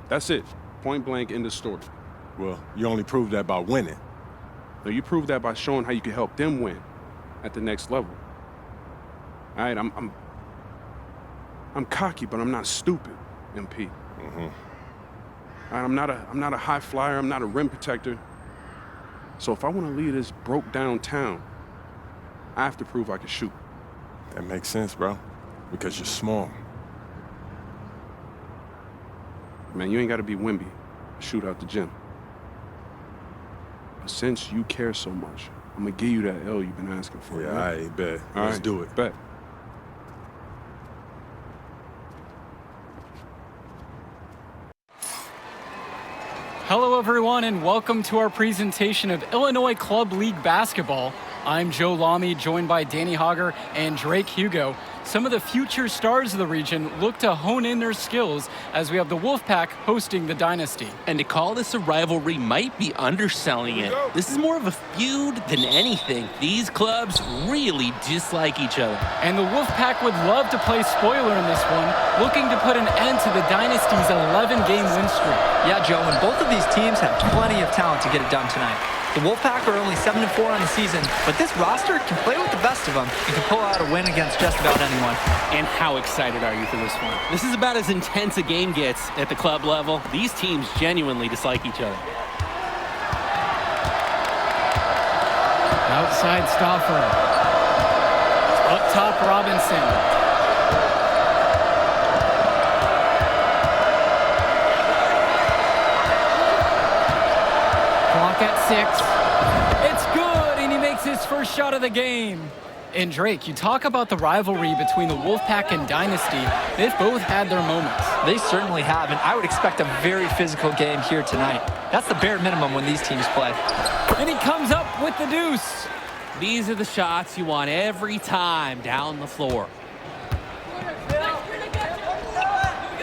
That's it. Point blank, end of story. Well, you only proved that by winning. No, you proved that by showing how you can help them win at the next level. All right, I'm cocky, but I'm not stupid, MP. All right, I'm not a high flyer. I'm not a rim protector. So if I want to lead this broke down town, I have to prove I can shoot. That makes sense, bro. Because you're small. Man, you ain't got to be Wimby to shoot out the gym. But since you care so much, I'm going to give you that L you've been asking for. Yeah, I bet. All Let's right, do it. Bet. Hello, everyone, and welcome to our presentation of Illinois Club League Basketball. I'm Joe Lamy, joined by Danny Hogger and Drake Hugo. Some of the future stars of the region look to hone in their skills as we have the Wolfpack hosting the Dynasty. And to call this a rivalry might be underselling it. This is more of a feud than anything. These clubs really dislike each other. And the Wolfpack would love to play spoiler in this one, looking to put an end to the Dynasty's 11-game win streak. Yeah, Joe, and both of these teams have plenty of talent to get it done tonight. The Wolfpack are only 7-4 on the season, but this roster can play with the best of them and can pull out a win against just about anyone. And how excited are you for this one? This is about as intense a game gets at the club level. These teams genuinely dislike each other. Outside Stauffer. Up top Robinson. At 6. It's good, and he makes his first shot of the game. And Drake, you talk about the rivalry between the Wolfpack and Dynasty. They've both had their moments. They certainly have, and I would expect a very physical game here tonight. That's the bare minimum when these teams play. And he comes up with the deuce. These are the shots you want every time down the floor.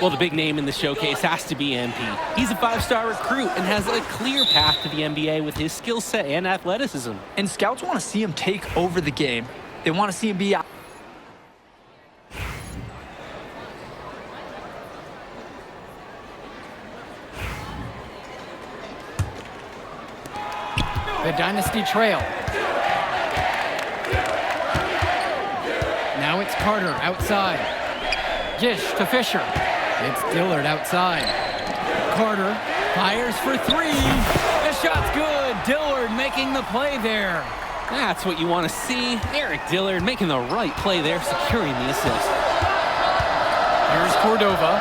Well, the big name in the showcase has to be MP. He's a 5-star recruit and has a clear path to the NBA with his skill set and athleticism. And scouts want to see him take over the game. They want to see him be out. The Dynasty trail. Now it's Carter outside. Gish to Fisher. It's Dillard outside. Carter fires for 3. The shot's good. Dillard making the play there. That's what you want to see. Eric Dillard making the right play there, securing the assist. Here's Cordova.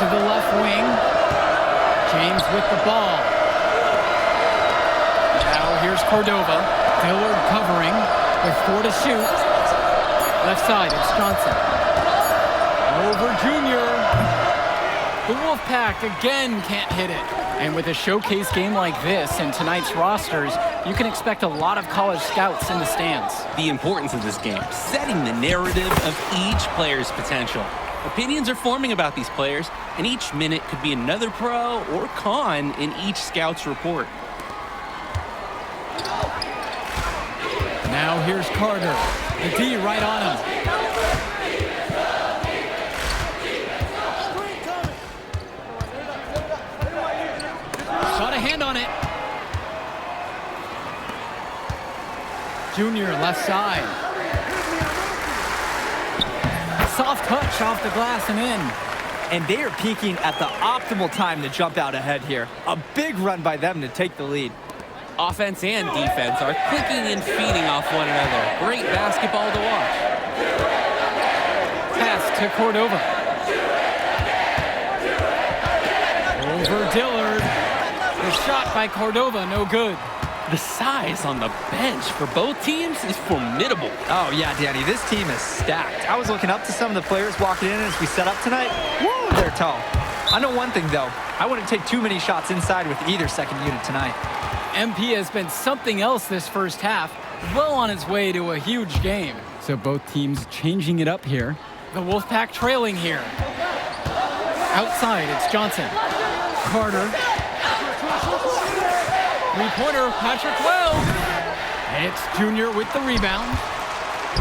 To the left wing. James with the ball. Now here's Cordova. Dillard covering with 4 to shoot. Left side, it's Johnson. Over Junior. The Wolfpack again can't hit it. And with a showcase game like this and tonight's rosters, you can expect a lot of college scouts in the stands. The importance of this game, setting the narrative of each player's potential. Opinions are forming about these players, and each minute could be another pro or con in each scout's report. Now here's Carter. The D right on him. Shot a hand on it. Junior left side. Soft touch off the glass and in. And they are peaking at the optimal time to jump out ahead here. A big run by them to take the lead. Offense and defense are clicking and feeding off one another. Great basketball to watch. Pass to Cordova. Over Dillard. The shot by Cordova, no good. The size on the bench for both teams is formidable. Oh, yeah, Danny, this team is stacked. I was looking up to some of the players walking in as we set up tonight. Woo, they're tall. I know one thing, though. I wouldn't take too many shots inside with either second unit tonight. MP has been something else this first half, well on its way to a huge game. So both teams changing it up here. The Wolfpack trailing here. Outside, it's Johnson. Carter. Three-pointer, Patrick Wells. It's Junior with the rebound.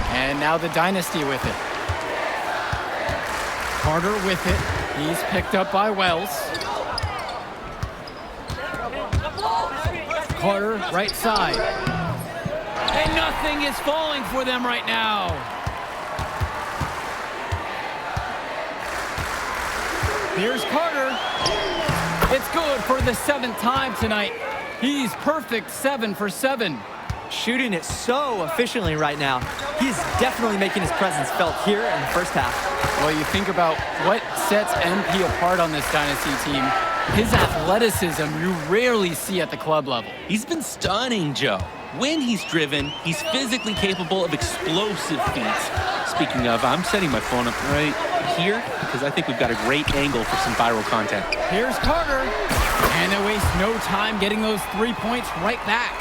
And now the Dynasty with it. Carter with it. He's picked up by Wells. Carter, right side. And nothing is falling for them right now. Here's Carter. It's good for the 7th time tonight. He's perfect 7 for 7. Shooting it so efficiently right now. He's definitely making his presence felt here in the first half. Well, you think about what sets MP apart on this Dynasty team. His athleticism you rarely see at the club level. He's been stunning, Joe. When he's driven, he's physically capable of explosive feats. Speaking of, I'm setting my phone up right here because I think we've got a great angle for some viral content. Here's Carter. And they waste no time getting those 3 points right back.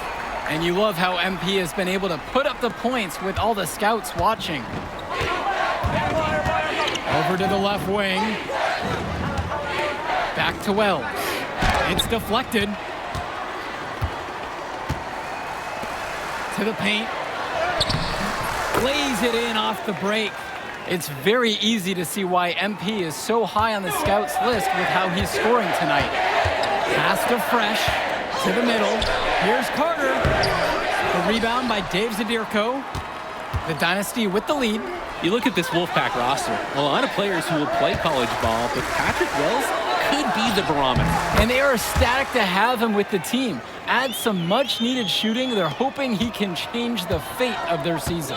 And you love how MP has been able to put up the points with all the scouts watching. Over to the left wing. Back to Wells. It's deflected. To the paint. Lays it in off the break. It's very easy to see why MP is so high on the scouts list with how he's scoring tonight. Pass to Fresh. To the middle. Here's Carter. The rebound by Dave Zadirko. The Dynasty with the lead. You look at this Wolfpack roster, a lot of players who will play college ball, but Patrick Wells could be the barometer. And they are ecstatic to have him with the team. Add some much-needed shooting. They're hoping he can change the fate of their season.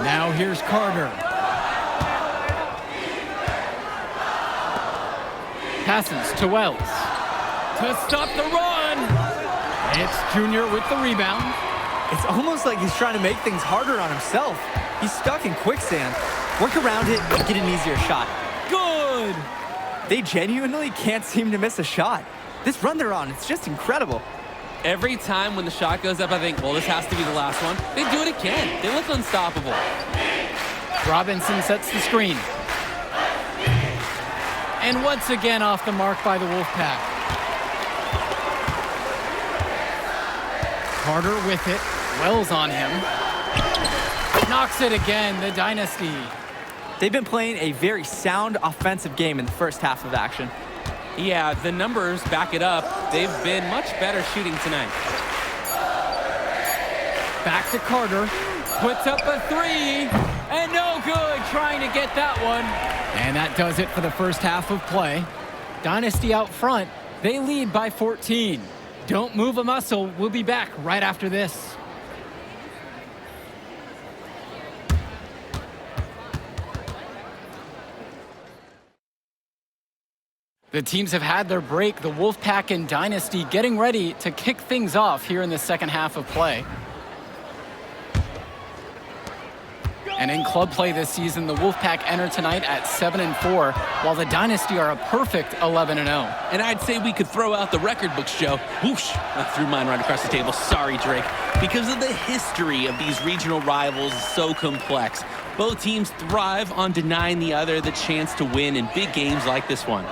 Now here's Carter. Passes to Wells. To stop the run. It's Junior with the rebound. It's almost like he's trying to make things harder on himself. He's stuck in quicksand. Work around it and get an easier shot. Good. They genuinely can't seem to miss a shot. This run they're on, it's just incredible. Every time when the shot goes up, I think, well, this has to be the last one. They do it again. They look unstoppable. Robinson sets the screen. And once again off the mark by the Wolfpack. Carter with it. Wells on him. Knocks it again, the Dynasty. They've been playing a very sound offensive game in the first half of action. Yeah, the numbers back it up. They've been much better shooting tonight. Back to Carter. Puts up a 3. And no good trying to get that one. And that does it for the first half of play. Dynasty out front. They lead by 14. Don't move a muscle. We'll be back right after this. The teams have had their break. The Wolfpack and Dynasty getting ready to kick things off here in the second half of play. And in club play this season, the Wolfpack enter tonight at 7-4, while the Dynasty are a perfect 11-0. And I'd say we could throw out the record books, Joe. Whoosh, I threw mine right across the table. Sorry, Drake. Because of the history of these regional rivals is so complex. Both teams thrive on denying the other the chance to win in big games like this one.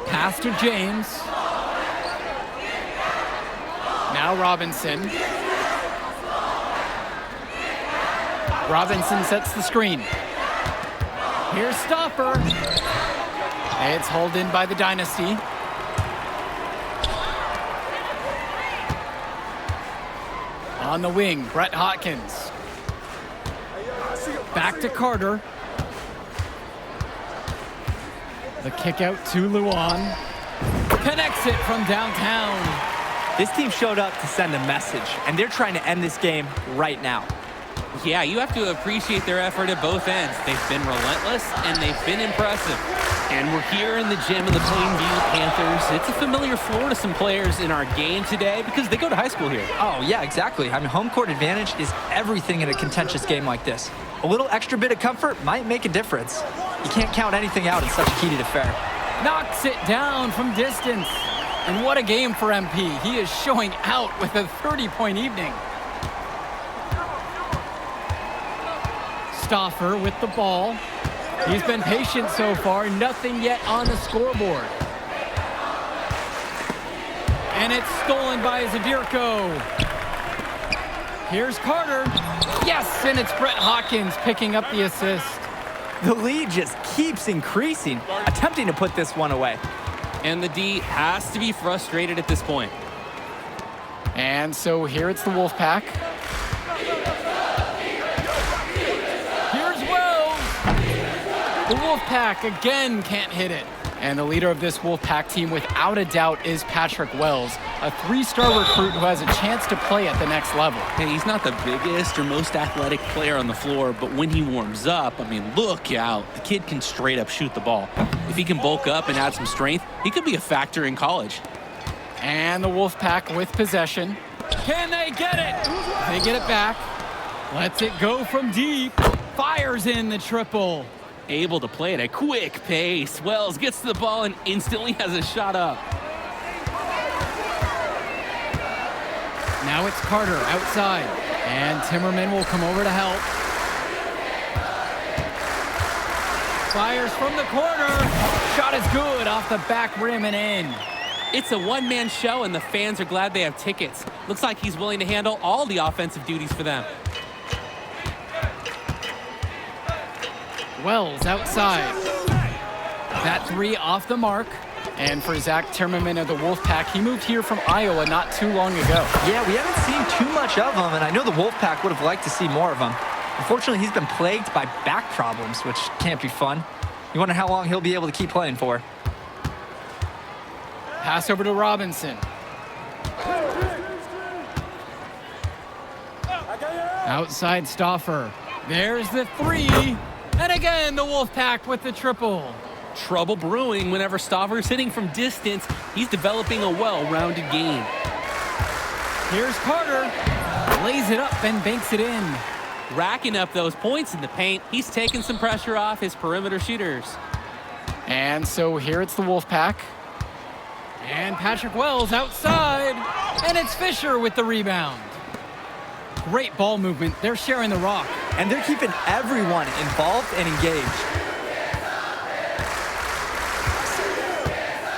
Pass to James. Now Robinson. Robinson sets the screen. Here's Stopper. It's hauled in by the Dynasty. On the wing, Brett Hopkins. Back to Carter. The kick out to Luan. Connects it from downtown. This team showed up to send a message, and they're trying to end this game right now. Yeah, you have to appreciate their effort at both ends. They've been relentless, and they've been impressive. And we're here in the gym of the Plainview Panthers. It's a familiar floor to some players in our game today because they go to high school here. Oh, yeah, exactly. I mean, home court advantage is everything in a contentious game like this. A little extra bit of comfort might make a difference. You can't count anything out in such a heated affair. Knocks it down from distance. And what a game for MP. He is showing out with a 30-point evening. Stoffer with the ball. He's been patient so far. Nothing yet on the scoreboard. And it's stolen by Zadirko. Here's Carter. Yes, and it's Brett Hopkins picking up the assist. The lead just keeps increasing, attempting to put this one away. And the D has to be frustrated at this point. And so here it's the Wolfpack. Here's Wells. The Wolfpack again can't hit it. And the leader of this Wolfpack team, without a doubt, is Patrick Wells, a 3-star recruit who has a chance to play at the next level. Hey, he's not the biggest or most athletic player on the floor, but when he warms up, I mean, look out. The kid can straight up shoot the ball. If he can bulk up and add some strength, he could be a factor in college. And the Wolfpack with possession. Can they get it? They get it back. Lets it go from deep. Fires in the triple. Able to play at a quick pace. Wells gets to the ball and instantly has a shot up. Now it's Carter outside. And Timmerman will come over to help. Fires from the corner. Shot is good off the back rim and in. It's a one-man show, and the fans are glad they have tickets. Looks like he's willing to handle all the offensive duties for them. Wells outside. That 3 off the mark. And for Zach Timmerman of the Wolfpack, he moved here from Iowa not too long ago. Yeah, we haven't seen too much of him, and I know the Wolfpack would have liked to see more of him. Unfortunately, he's been plagued by back problems, which can't be fun. You wonder how long he'll be able to keep playing for. Pass over to Robinson. Outside Stauffer. There's the 3. And again, the Wolfpack with the triple. Trouble brewing whenever Stauffer's hitting from distance. He's developing a well-rounded game. Here's Carter. Lays it up and banks it in. Racking up those points in the paint. He's taking some pressure off his perimeter shooters. And so here it's the Wolfpack. And Patrick Wells outside. And it's Fisher with the rebound. Great ball movement. They're sharing the rock. And they're keeping everyone involved and engaged.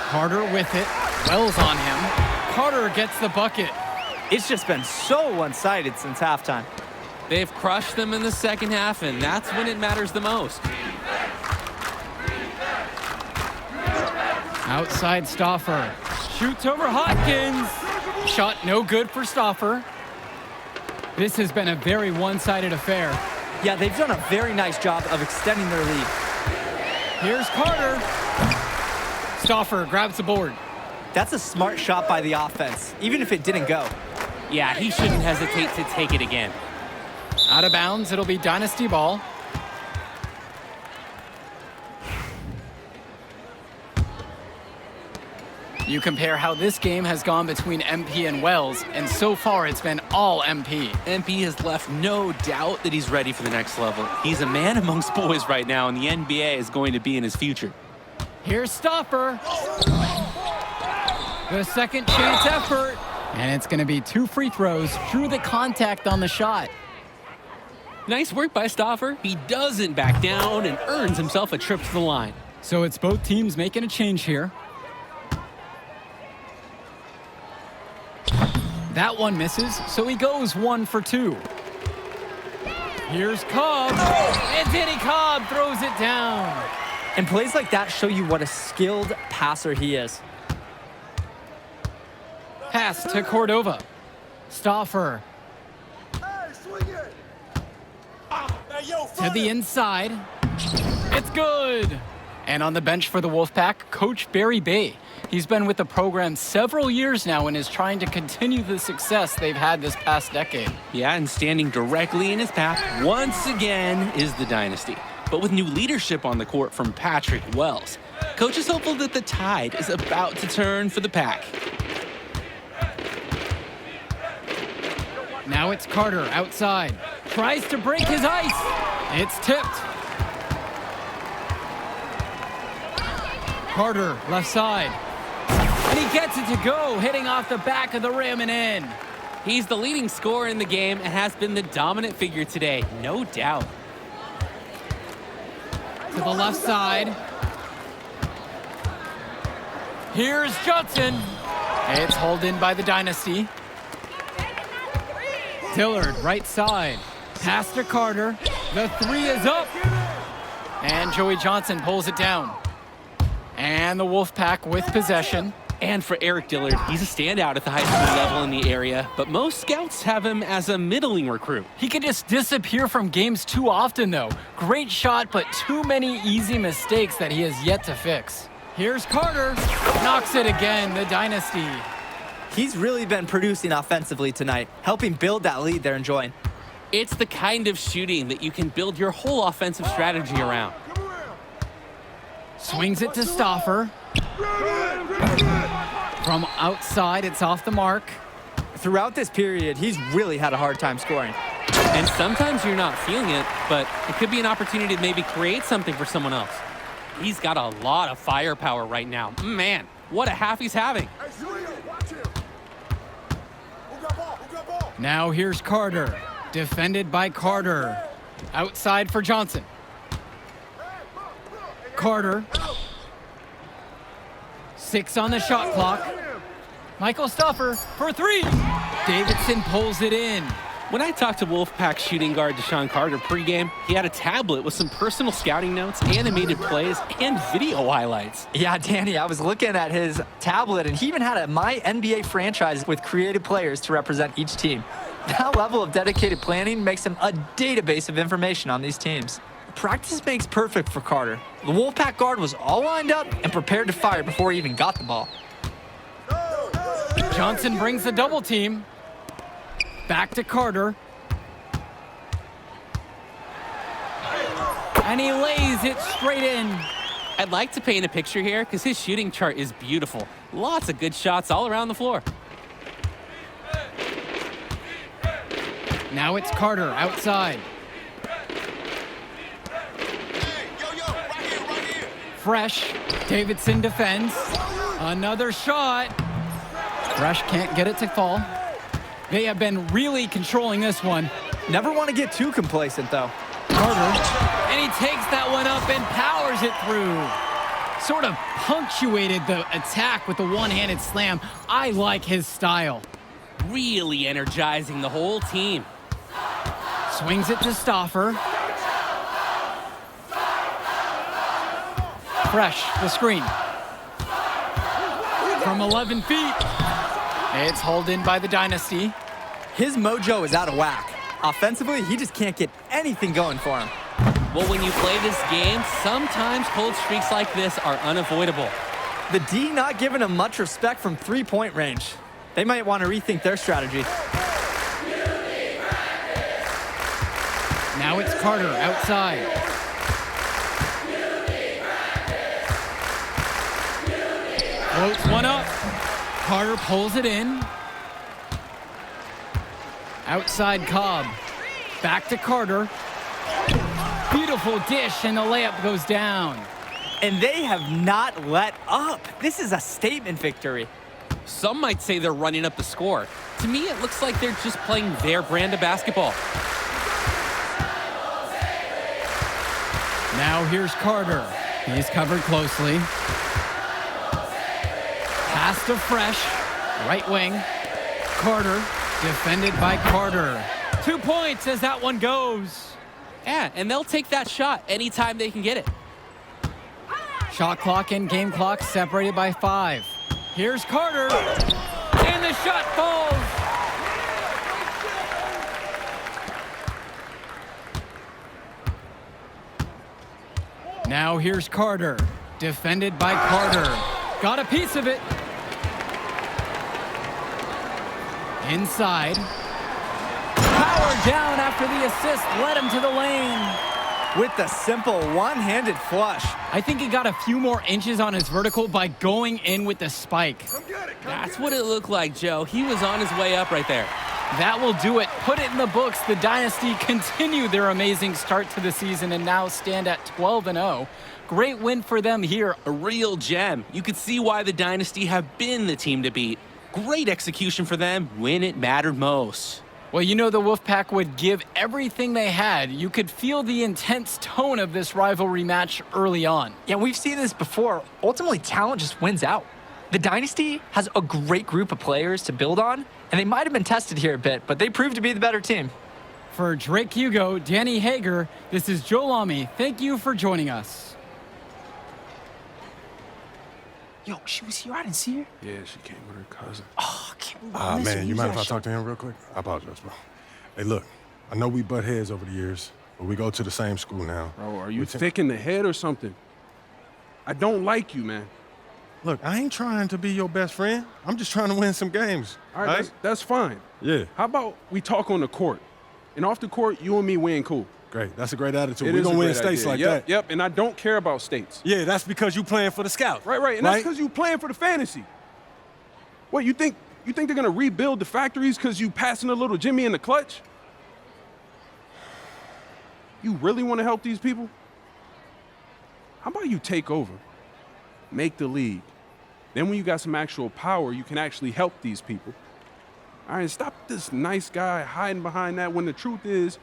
Carter with it. Wells on him. Carter gets the bucket. It's just been so one-sided since halftime. They've crushed them in the second half, and that's when it matters the most. Outside Stauffer. Shoots over Hopkins. Shot no good for Stauffer. This has been a very one-sided affair. Yeah, they've done a very nice job of extending their lead. Here's Carter. Stauffer grabs the board. That's a smart shot by the offense, even if it didn't go. Yeah, he shouldn't hesitate to take it again. Out of bounds, it'll be dynasty ball. You compare how this game has gone between MP and Wells, and so far it's been all MP. MP has left no doubt that he's ready for the next level. He's a man amongst boys right now, and the NBA is going to be in his future. Here's Stauffer. The second chance effort. And it's going to be 2 free throws. Drew the contact on the shot. Nice work by Stauffer. He doesn't back down and earns himself a trip to the line. So it's both teams making a change here. That one misses, so he goes 1 for 2. Here's Cobb. And Danny Cobb throws it down. And plays like that show you what a skilled passer he is. Pass to Cordova. Stauffer. To the inside. It's good. And on the bench for the Wolfpack, Coach Barry Bay. He's been with the program several years now and is trying to continue the success they've had this past decade. Yeah, and standing directly in his path once again is the dynasty. But with new leadership on the court from Patrick Wells, Coach is hopeful that the tide is about to turn for the Pack. Now it's Carter outside. Tries to break his ice. It's tipped. Carter, left side. And he gets it to go, hitting off the back of the rim and in. He's the leading scorer in the game and has been the dominant figure today, no doubt. To the left side. Here's Judson. It's hauled in by the dynasty. Dillard, right side. Pass to Carter. The 3 is up. And Joey Johnson pulls it down. And the Wolfpack with possession. And for Eric Dillard, he's a standout at the high school level in the area, but most scouts have him as a middling recruit. He can just disappear from games too often, though. Great shot, but too many easy mistakes that he has yet to fix. Here's Carter. Knocks it again, the Dynasty. He's really been producing offensively tonight, helping build that lead they're enjoying. It's the kind of shooting that you can build your whole offensive strategy around. Swings it to Stauffer. From outside, it's off the mark. Throughout this period, he's really had a hard time scoring. And sometimes you're not feeling it, but it could be an opportunity to maybe create something for someone else. He's got a lot of firepower right now. Man, what a half he's having. Now here's Carter. Defended by Carter. Outside for Johnson. Carter. 6 on the shot clock. Michael Stauffer for 3. Davidson pulls it in. When I talked to Wolfpack shooting guard Deshaun Carter pregame, he had a tablet with some personal scouting notes, animated plays, and video highlights. Yeah, Danny, I was looking at his tablet, and he even had a My NBA franchise with creative players to represent each team. That level of dedicated planning makes him a database of information on these teams. Practice makes perfect for Carter. The Wolfpack guard was all lined up and prepared to fire before he even got the ball. Johnson brings the double team. Back to Carter. And he lays it straight in. I'd like to paint a picture here because his shooting chart is beautiful. Lots of good shots all around the floor. Now it's Carter outside. Fresh. Davidson defends. Another shot. Fresh can't get it to fall. They have been really controlling this one. Never want to get too complacent, though. Carter. And he takes that one up and powers it through. Sort of punctuated the attack with the one-handed slam. I like his style. Really energizing the whole team. Swings it to Stauffer. Fresh, the screen. From 11 feet. It's hauled in by the Dynasty. His mojo is out of whack. Offensively, he just can't get anything going for him. Well, when you play this game, sometimes cold streaks like this are unavoidable. The D not giving him much respect from three-point range. They might want to rethink their strategy. Now it's Carter outside. Floats one up. Carter pulls it in. Outside Cobb. Back to Carter. Beautiful dish, and the layup goes down. And they have not let up. This is a statement victory. Some might say they're running up the score. To me, it looks like they're just playing their brand of basketball. Now here's Carter. He's covered closely. Pass to Fresh. Right wing. Carter. Defended by Carter. 2 points as that one goes. Yeah, and they'll take that shot anytime they can get it. Shot clock and game clock separated by 5. Here's Carter. And the shot falls. Now here's Carter. Defended by Carter. Got a piece of it. Inside. Power down after the assist led him to the lane. With the simple one-handed flush. I think he got a few more inches on his vertical by going in with the spike. That's what it looked like, Joe. He was on his way up right there. That will do it. Put it in the books. The Dynasty continue their amazing start to the season and now stand at 12-0. Great win for them here. A real gem. You could see why the Dynasty have been the team to beat. Great execution for them when it mattered most. Well, you know the Wolfpack would give everything they had. You could feel the intense tone of this rivalry match early on. Yeah, we've seen this before. Ultimately, talent just wins out. The Dynasty has a great group of players to build on, and they might have been tested here a bit, but they proved to be the better team. For Drake Hugo, Danny Hager, this is Joe Lamy. Thank you for joining us. Yo, she was here. I didn't see her. Yeah, she came with her cousin. Oh, I can't believe I missed her. Man, you mind if I Usually talk to him real quick? I apologize, bro. Hey, look, I know we butt heads over the years, but we go to the same school now. Bro, are you thick in the head or something? I don't like you, man. Look, I ain't trying to be your best friend. I'm just trying to win some games. All right, that's fine. Yeah. How about we talk on the court? And off the court, you and me win cool. Great. That's a great attitude. It We're is going a to win great states idea. like Yep, that. Yep, and I don't care about states. Yeah, that's because you playing for the Scouts. Right, and that's because you playing for the fantasy. What, you think they're going to rebuild the factories because you passing a little Jimmy in the clutch? You really want to help these people? How about you take over, make the league? Then when you got some actual power, you can actually help these people. All right, stop this nice guy hiding behind that when the truth is,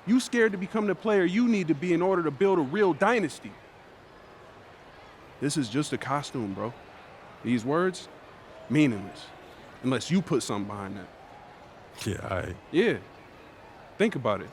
you scared to become the player you need to be in order to build a real dynasty. This is just a costume, bro. These words, meaningless, unless you put something behind that. Yeah, all right. Yeah, think about it.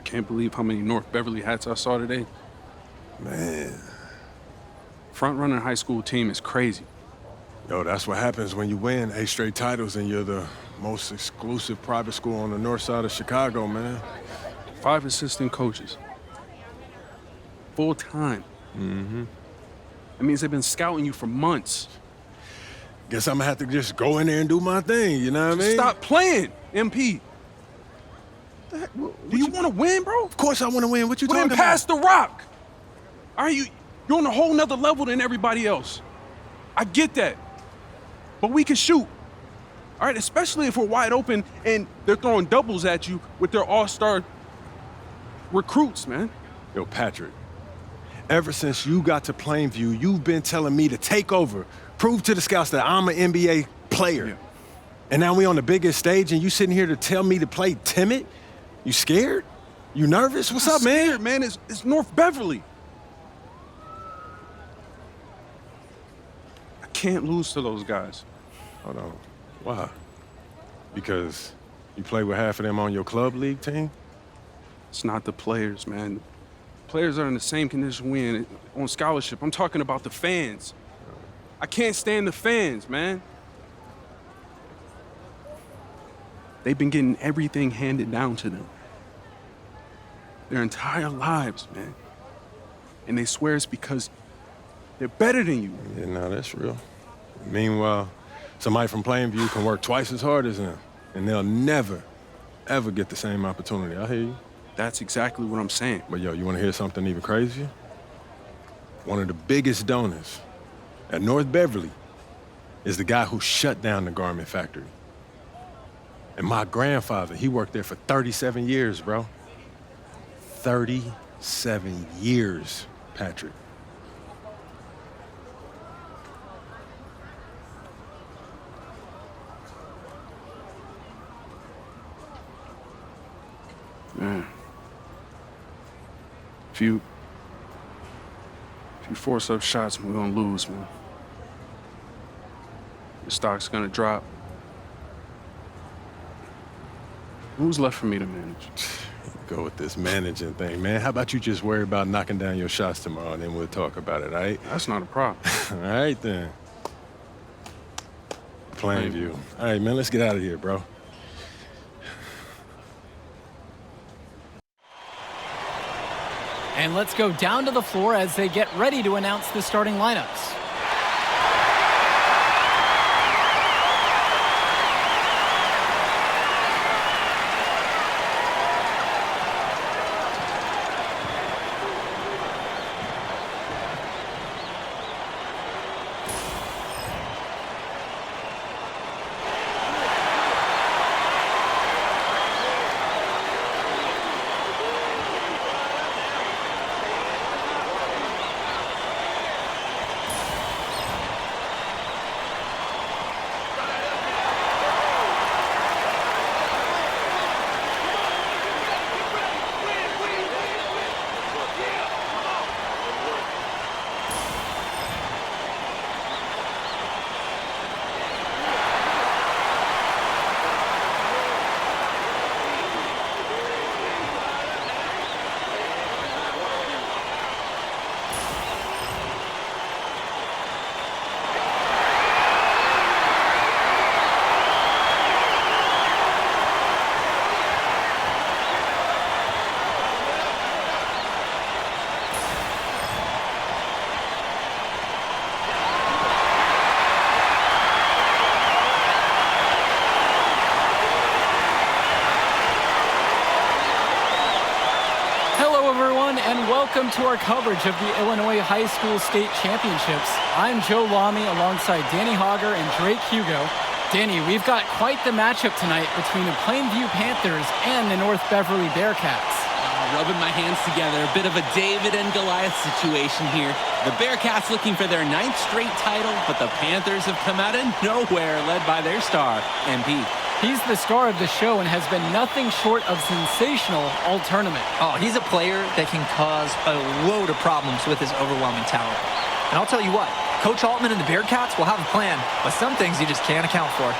can't believe how many North Beverly hats I saw today. Man. Front-running high school team is crazy. Yo, that's what happens when you win 8 straight titles and you're the most exclusive private school on the north side of Chicago, man. 5 assistant coaches. Full time. Mm-hmm. That means they've been scouting you for months. Guess I'm gonna have to just go in there and do my thing, you know what I mean? Stop playing, MP. Do you want to win, bro? Of course I want to win. What you Well, talking then about? pass the rock. All right, you're on a whole nother level than everybody else. I get that. But we can shoot. All right, especially if we're wide open and they're throwing doubles at you with their all-star recruits, man. Yo, Patrick, ever since you got to Plainview, you've been telling me to take over, prove to the scouts that I'm an NBA player. Yeah. And now we on the biggest stage and you sitting here to tell me to play timid? You scared? You nervous? What's up, man? Scared, man. It's North Beverly. I can't lose to those guys. Hold on. Why? Because you play with half of them on your club league team? It's not the players, man. Players are in the same condition we in on scholarship. I'm talking about the fans. I can't stand the fans, man. They've been getting everything handed down to them their entire lives, man. And they swear it's because they're better than you. Yeah, no, that's real. Meanwhile, somebody from Plainview can work twice as hard as them, and they'll never, ever get the same opportunity. I hear you. That's exactly what I'm saying. But yo, you want to hear something even crazier? One of the biggest donors at North Beverly is the guy who shut down the garment factory. And my grandfather, he worked there for 37 years, bro. 37 years, Patrick. Man. If you force up shots, we're gonna lose, man. The stock's gonna drop. Who's left for me to manage? Go with this managing thing, man. How about you just worry about knocking down your shots tomorrow, and then we'll talk about it, all right? That's not a problem. All right, then. Plainview. All right, man, let's get out of here, bro. And let's go down to the floor as they get ready to announce the starting lineups. And welcome to our coverage of the Illinois High School State Championships. I'm Joe Lamy alongside Danny Hogger and Drake Hugo. Danny, we've got quite the matchup tonight between the Plainview Panthers and the North Beverly Bearcats. Rubbing my hands together, a bit of a David and Goliath situation here. The Bearcats looking for their 9th straight title, but the Panthers have come out of nowhere, led by their star, MP. He's the star of the show and has been nothing short of sensational all tournament. Oh, he's a player that can cause a load of problems with his overwhelming talent. And I'll tell you what, Coach Altman and the Bearcats will have a plan, but some things you just can't account for.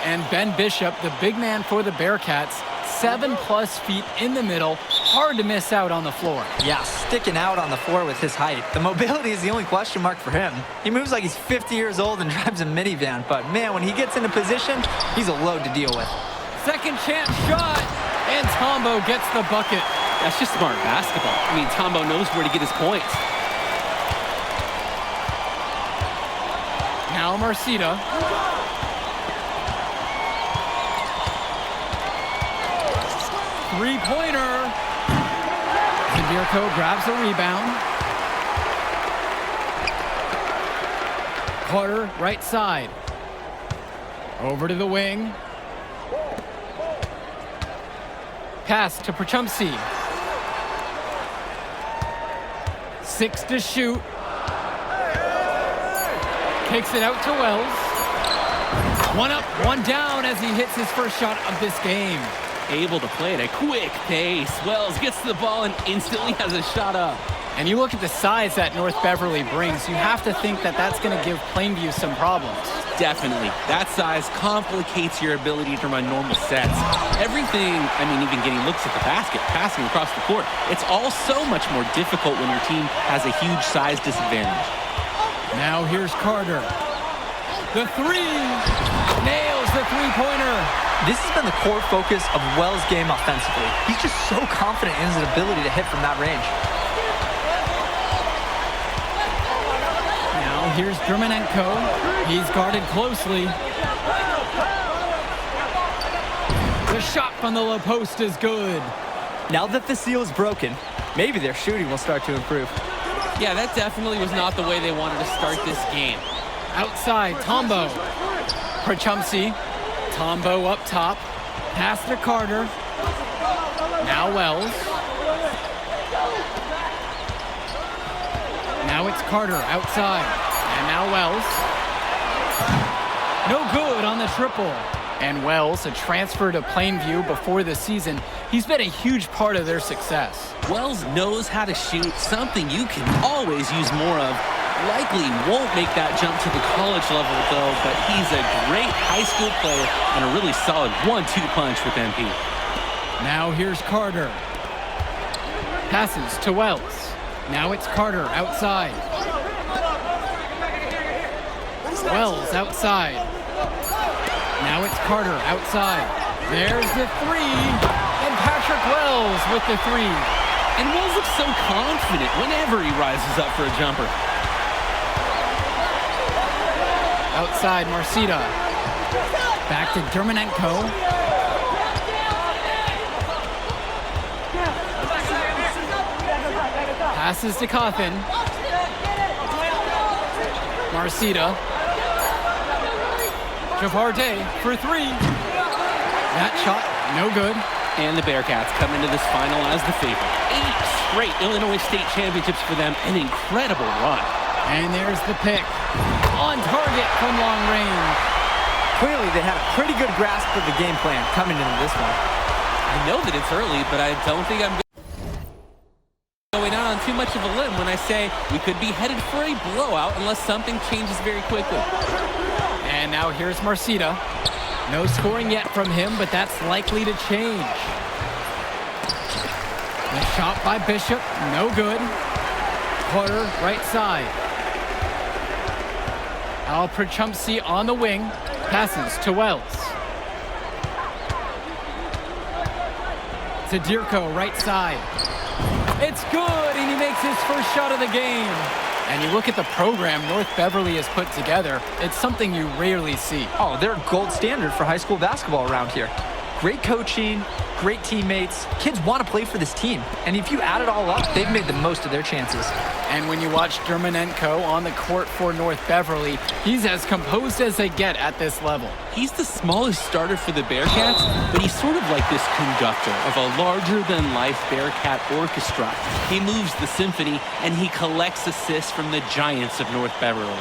And Ben Bishop, the big man for the Bearcats, 7+ feet in the middle, hard to miss out on the floor. Yeah, sticking out on the floor with his height. The mobility is the only question mark for him. He moves like he's 50 years old and drives a minivan, but man, when he gets into position, he's a load to deal with. Second chance shot, and Tombo gets the bucket. That's just smart basketball. I mean, Tombo knows where to get his points. Now Marcita. Three-pointer. Zadirko grabs a rebound. Carter, right side. Over to the wing. Pass to Prachumsky. 6 to shoot. Takes it out to Wells. One up, one down as he hits his first shot of this game. Able to play at a quick pace. Wells gets the ball and instantly has a shot up. And you look at the size that North Beverly brings, you have to think that that's going to give Plainview some problems. Definitely. That size complicates your ability to run normal sets. Everything, I mean, even getting looks at the basket, passing across the court, it's all so much more difficult when your team has a huge size disadvantage. Now here's Carter. The three! Nails the three-pointer. This has been the core focus of Wells' game offensively. He's just so confident in his ability to hit from that range. Now here's Germanenko. He's guarded closely. The shot from the low post is good. Now that the seal is broken, maybe their shooting will start to improve. Yeah, that definitely was not the way they wanted to start this game. Outside, Tombo. Prachumsky. Tombo up top. Pass to Carter. Now Wells. Now it's Carter outside. And now Wells. No good on the triple. And Wells, a transfer to Plainview before the season, he's been a huge part of their success. Wells knows how to shoot, something you can always use more of. Likely won't make that jump to the college level, though, but he's a great high school player and a really solid 1-2 punch with MP. Now here's Carter. Passes to Wells. Now it's Carter outside. Wells outside. Now it's Carter outside. There's the three. And Patrick Wells with the three. And Wells looks so confident whenever he rises up for a jumper. Outside, Marcita. Back to Germanenko. Passes to Cawthon. Marcita. Javarte for three. That shot, no good. And the Bearcats come into this final as the favorite. 8 straight Illinois State championships for them. An incredible run. And there's the pick. On target from long range. Clearly, they had a pretty good grasp of the game plan coming into this one. I know that it's early, but I don't think I'm going out on too much of a limb when I say we could be headed for a blowout unless something changes very quickly. And now here's Marcita. No scoring yet from him, but that's likely to change. The shot by Bishop, no good. Carter, right side. Al Prachumsky on the wing. Passes to Wells. Zadirko, right side. It's good, and he makes his first shot of the game. And you look at the program North Beverly has put together, it's something you rarely see. Oh, they're a gold standard for high school basketball around here. Great coaching, great teammates. Kids want to play for this team. And if you add it all up, they've made the most of their chances. And when you watch Germanenko on the court for North Beverly, he's as composed as they get at this level. He's the smallest starter for the Bearcats, but he's sort of like this conductor of a larger-than-life Bearcat orchestra. He moves the symphony, and he collects assists from the giants of North Beverly.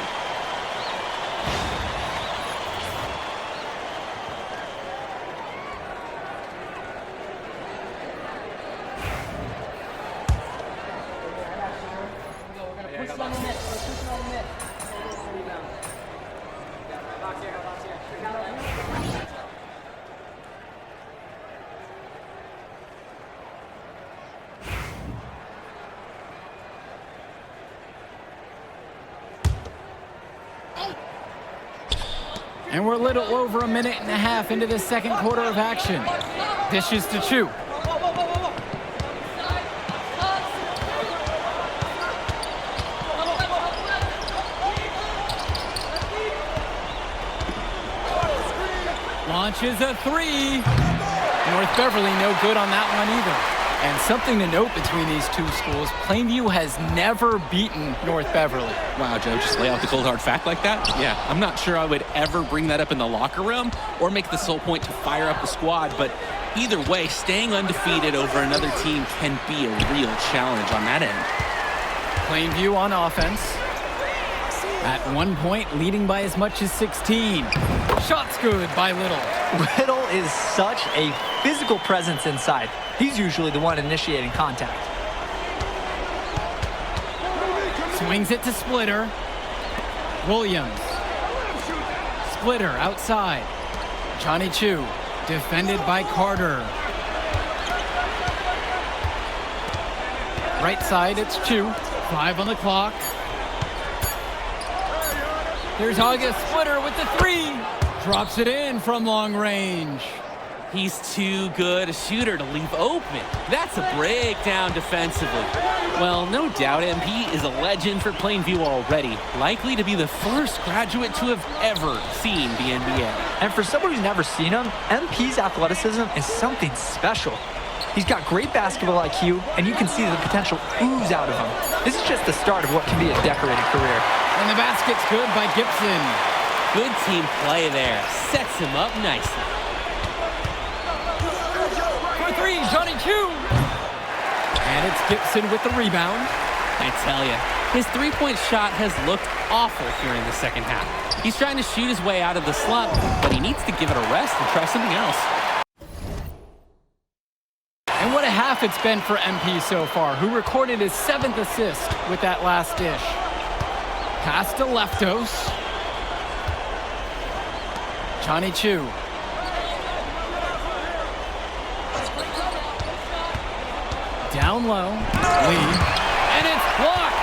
And we're a little over a minute and a half into the second quarter of action. Dishes to Chu. Launches a three. North Beverly no good on that one either. And something to note between these two schools, Plainview has never beaten North Beverly. Wow, Joe, just lay out the cold hard fact like that? Yeah, I'm not sure I would ever bring that up in the locker room or make the sole point to fire up the squad, but either way, staying undefeated over another team can be a real challenge on that end. Plainview on offense. At one point, leading by as much as 16. Shots good by Little. Little is such a physical presence inside. He's usually the one initiating contact. Swings it to Splitter. Williams. Splitter outside. Johnny Chu, defended by Carter. Right side, it's Chu. 5 on the clock. Here's August Splitter with the three. Drops it in from long range. He's too good a shooter to leave open. That's a breakdown defensively. Well, no doubt MP is a legend for Plainview already. Likely to be the first graduate to have ever seen the NBA. And for someone who's never seen him, MP's athleticism is something special. He's got great basketball IQ, and you can see the potential ooze out of him. This is just the start of what can be a decorated career. And the basket's good by Gibson. Good team play there. Sets him up nicely. For three, Johnny Chu. And it's Gibson with the rebound. I tell you, his three-point shot has looked awful here in the second half. He's trying to shoot his way out of the slump, but he needs to give it a rest and try something else. And what a half it's been for MP so far, who recorded his 7th assist with that last dish. Pass to Leftos. Johnny Chu. Down low. Lee. And it's blocked.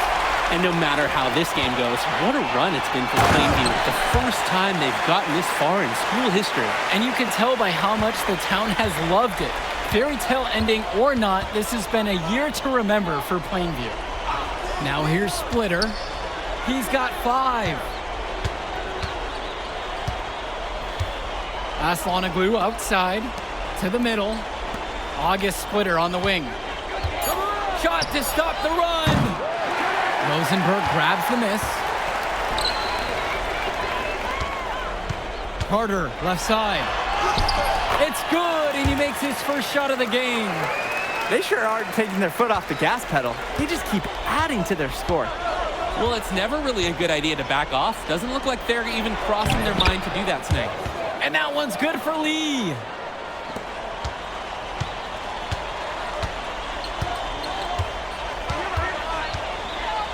And no matter how this game goes, what a run it's been for Plainview. The first time they've gotten this far in school history. And you can tell by how much the town has loved it. Fairy tale ending or not, this has been a year to remember for Plainview. Now here's Splitter. He's got 5. Aslanoglu outside to the middle. August Splitter on the wing. Shot to stop the run. Rosenberg grabs the miss. Carter, left side. It's good, and he makes his first shot of the game. They sure aren't taking their foot off the gas pedal. They just keep adding to their score. Well, it's never really a good idea to back off. Doesn't look like they're even crossing their mind to do that tonight. And that one's good for Lee.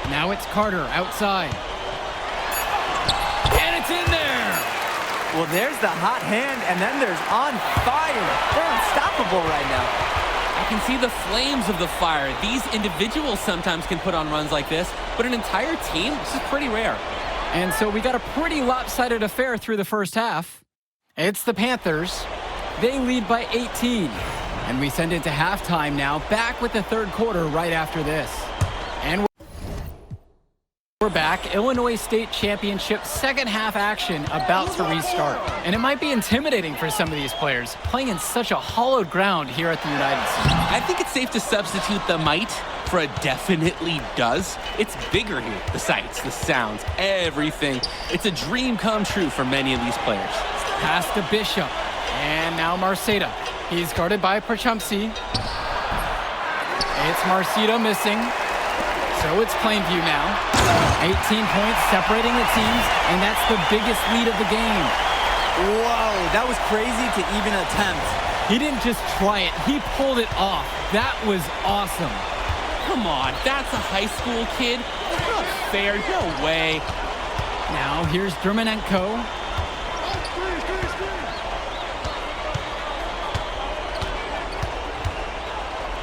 Now it's Carter outside. And it's in there. Well, there's the hot hand, and then there's on fire. They're unstoppable right now. I can see the flames of the fire. These individuals sometimes can put on runs like this, but an entire team, this is pretty rare. And so we got a pretty lopsided affair through the first half. It's the Panthers. They lead by 18. And we send it to halftime now, back with the third quarter right after this. And we're back. Illinois State Championship second half action about to restart. And it might be intimidating for some of these players, playing in such a hollowed ground here at the United Center. I think it's safe to substitute the might for a definitely does. It's bigger here. The sights, the sounds, everything. It's a dream come true for many of these players. Pass to Bishop. And now Marceta. He's guarded by Perchumsey. It's Marceta missing. So it's Plainview now. 18 points separating the teams, and that's the biggest lead of the game. Whoa, that was crazy to even attempt. He didn't just try it, he pulled it off. That was awesome. Come on, that's a high school kid. That's not fair, no way. Now here's Dermanenko.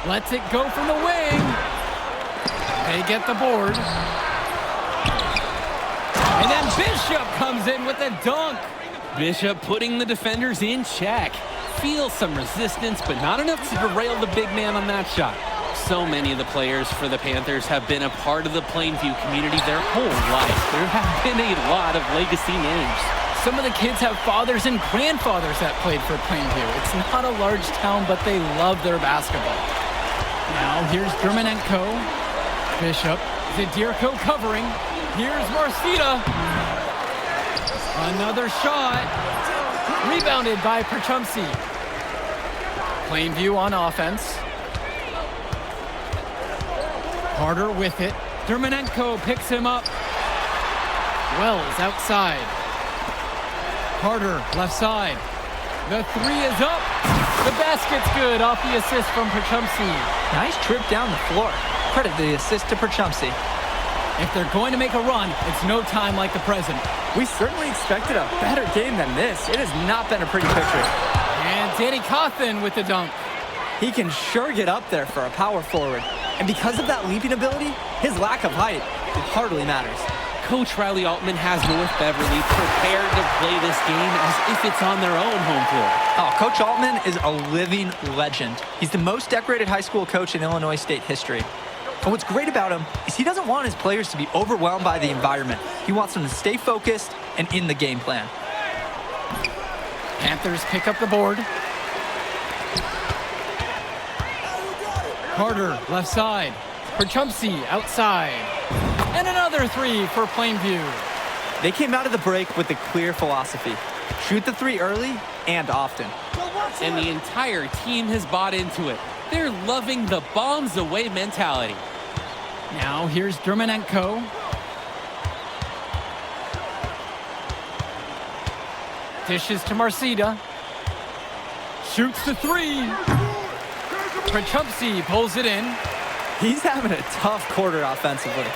Lets it go from the wing. They get the board. And then Bishop comes in with a dunk. Bishop putting the defenders in check. Feels some resistance, but not enough to derail the big man on that shot. So many of the players for the Panthers have been a part of the Plainview community their whole life. There have been a lot of legacy names. Some of the kids have fathers and grandfathers that played for Plainview. It's not a large town, but they love their basketball. Now here's Dermanenko. Bishop. Zadirko covering. Here's Marcita. Another shot. Rebounded by Perchumsey. Plainview on offense. Carter with it. Dermanenko picks him up. Wells outside. Carter left side. The three is up. The basket's good off the assist from Perchumsey. Nice trip down the floor. Credit the assist to Perchumsey. If they're going to make a run, it's no time like the present. We certainly expected a better game than this. It has not been a pretty picture. And Danny Cawthon with the dunk. He can sure get up there for a power forward. And because of that leaping ability, his lack of height, it hardly matters. Coach Riley Altman has North Beverly prepared to play this game as if it's on their own home floor. Oh, Coach Altman is a living legend. He's the most decorated high school coach in Illinois state history. And what's great about him is he doesn't want his players to be overwhelmed by the environment. He wants them to stay focused and in the game plan. Panthers pick up the board. Carter, left side. Perchumsey, outside. And another three for Plainview. They came out of the break with a clear philosophy. Shoot the three early and often. And the entire team has bought into it. They're loving the bombs away mentality. Now here's Dermanenko. Dishes to Marcita. Shoots the three. Perchumsey pulls it in. He's having a tough quarter offensively.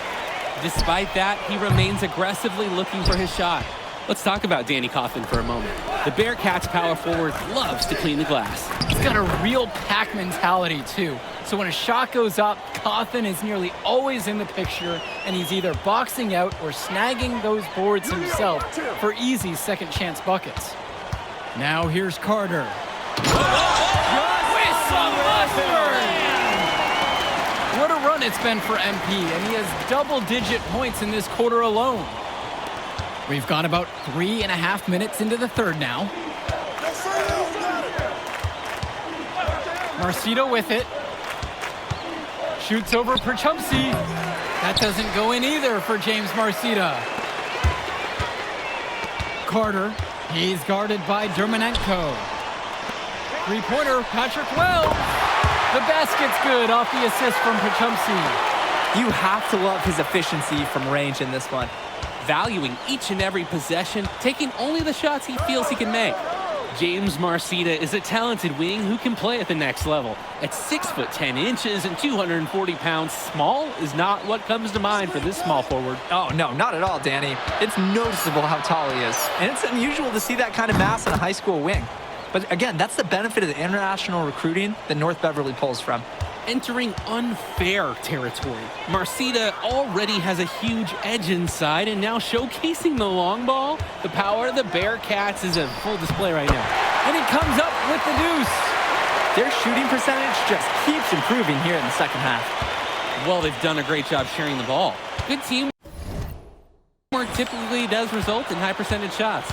Despite that, he remains aggressively looking for his shot. Let's talk about Danny Cawthon for a moment. The Bearcats power forward loves to clean the glass. He's got a real pack mentality, too. So when a shot goes up, Cawthon is nearly always in the picture, and he's either boxing out or snagging those boards himself for easy second-chance buckets. Now here's Carter. With some mustard! What a run it's been for MP, and he has double-digit points in this quarter alone. We've gone about 3.5 minutes into the third now. Marcito with it. Shoots over Perchumsey. That doesn't go in either for James Marcita. Carter. He's guarded by Dermanenko. Three-pointer, Patrick Wells. The basket's good off the assist from Perchumsey. You have to love his efficiency from range in this one. Valuing each and every possession, taking only the shots he feels he can make. James Marcita is a talented wing who can play at the next level. At 6'10" and 240 pounds, small is not what comes to mind for this small forward. Oh, no, not at all, Danny. It's noticeable how tall he is. And it's unusual to see that kind of mass in a high school wing. But again, that's the benefit of the international recruiting that North Beverly pulls from. Entering unfair territory. Marcita already has a huge edge inside, and now showcasing the long ball. The power of the Bearcats is in full display right now. And he comes up with the deuce. Their shooting percentage just keeps improving here in the second half. Well, they've done a great job sharing the ball. Good teamwork typically does result in high percentage shots.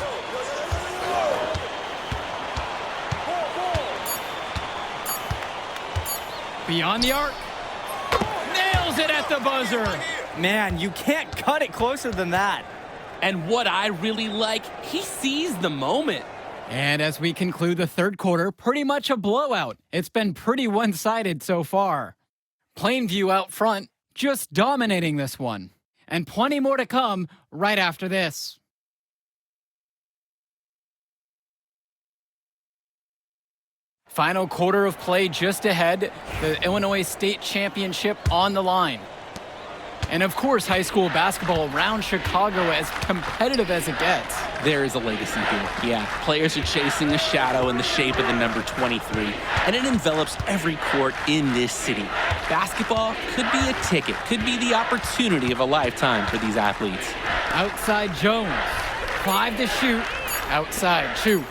Beyond the arc. Nails it at the buzzer. Man, you can't cut it closer than that. And what I really like, he sees the moment. And as we conclude the third quarter, pretty much a blowout. It's been pretty one-sided so far. Plainview out front, just dominating this one. And plenty more to come right after this. Final quarter of play just ahead, the Illinois State Championship on the line. And of course, high school basketball around Chicago as competitive as it gets. There is a legacy here. Yeah, players are chasing a shadow in the shape of the number 23, and it envelops every court in this city. Basketball could be a ticket, could be the opportunity of a lifetime for these athletes. Outside Jones, 5 to shoot, Outside, Chu.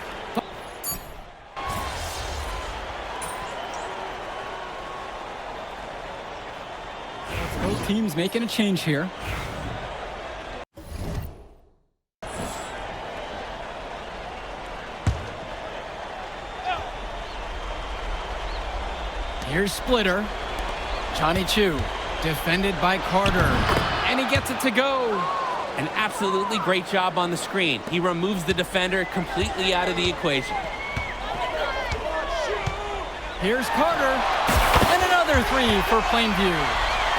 Both teams making a change here. Here's Splitter. Johnny Chu, defended by Carter. And he gets it to go. An absolutely great job on the screen. He removes the defender completely out of the equation. Here's Carter. And another three for Plainview.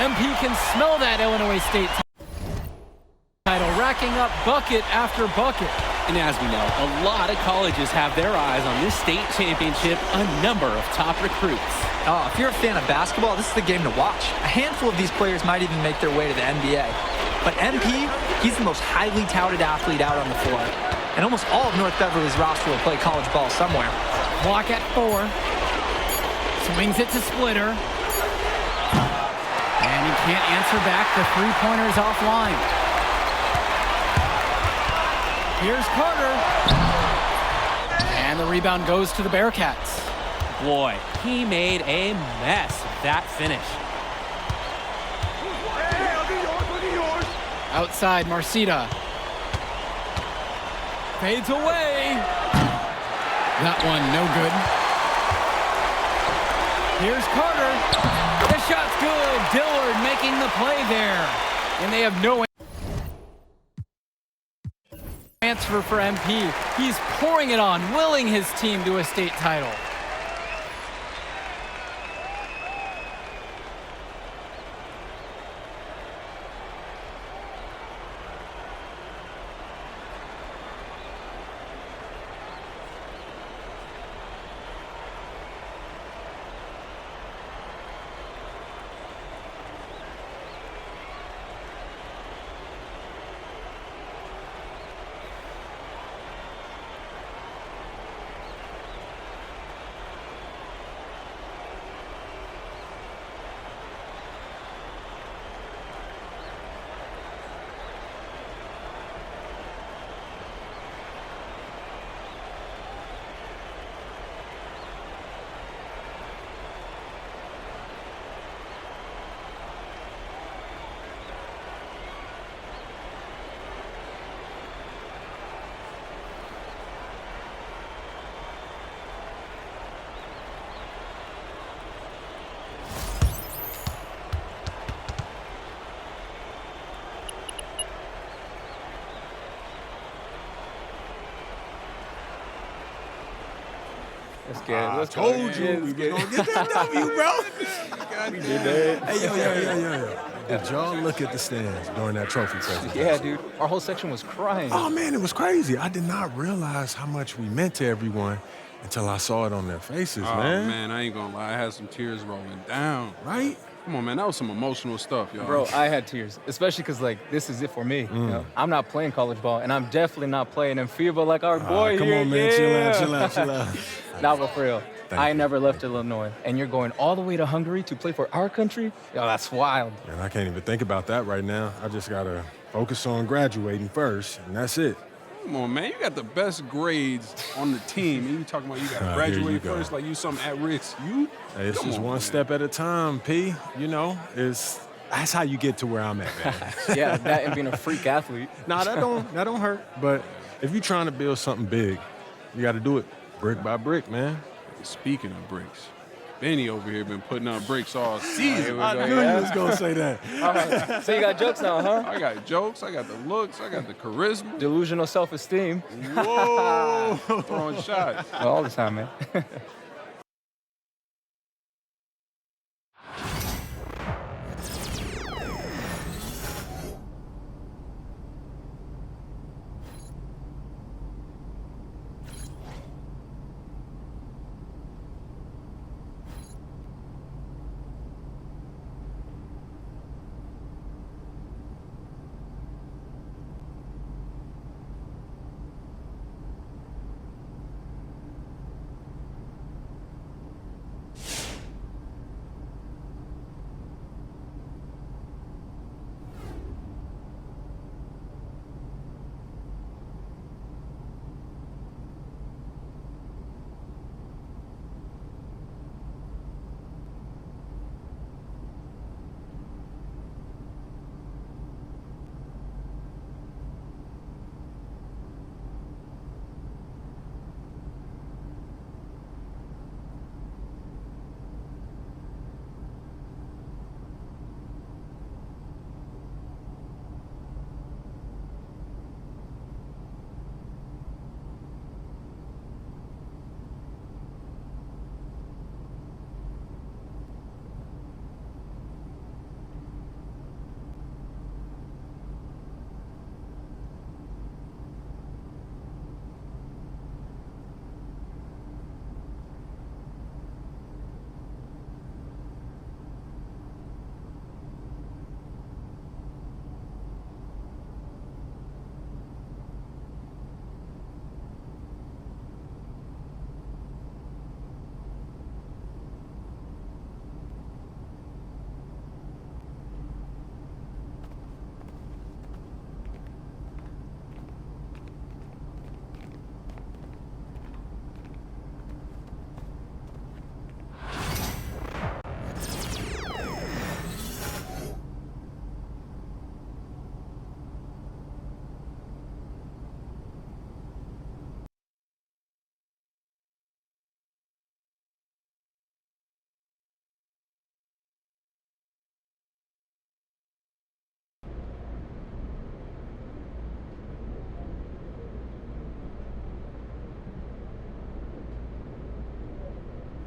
MP can smell that Illinois State title, racking up bucket after bucket. And as we know, a lot of colleges have their eyes on this state championship, a number of top recruits. Oh, if you're a fan of basketball, this is the game to watch. A handful of these players might even make their way to the NBA. But MP, he's the most highly touted athlete out on the floor. And almost all of North Beverly's roster will play college ball somewhere. Block at 4. Swings it to Splitter. And he can't answer back. The three-pointer's offline. Here's Carter. And the rebound goes to the Bearcats. Boy, he made a mess of that finish. Outside, Marcita. Fades away. That one, no good. Here's Carter. The shot's good. Dillard making the play there. And they have no transfer for MP. He's pouring it on, willing his team to a state title. Let's get it. Let's Told go. you we were gonna get that W, bro. We did that. Hey, yo. Did y'all look at the stands during that trophy presentation? Yeah, dude. Our whole section was crying. Oh, man, it was crazy. I did not realize how much we meant to everyone until I saw it on their faces, Oh, man. man, I ain't gonna lie. I had some tears rolling down. Right? Come on, man. That was some emotional stuff, y'all. Bro, I had tears, especially because, like, this is it for me. You know? I'm not playing college ball, and I'm definitely not playing in FIBA like our boy Come here. on, man. Yeah. Chill out. Nah, but for real. Thank I you. never left Illinois, and you're going all the way to Hungary to play for our country? Yo, that's wild. And I can't even think about that right now. I just got to focus on graduating first, and that's it. Come on, man. You got the best grades on the team. And you talking about you got to Here graduate you go. first like you something at risk. You? Hey, it's Come just on, one man. step at a time, P. You know, that's how you get to where I'm at, man. Yeah, that and being a freak athlete. Nah, that don't hurt. But if you're trying to build something big, you got to do it brick by brick, man. Speaking of bricks, Benny over here been putting up bricks all season. I knew you was gonna say that. All right, so you got jokes now, huh? I got jokes, I got the looks, I got the charisma. Delusional self-esteem. Whoa, throwing shots. All the time, man.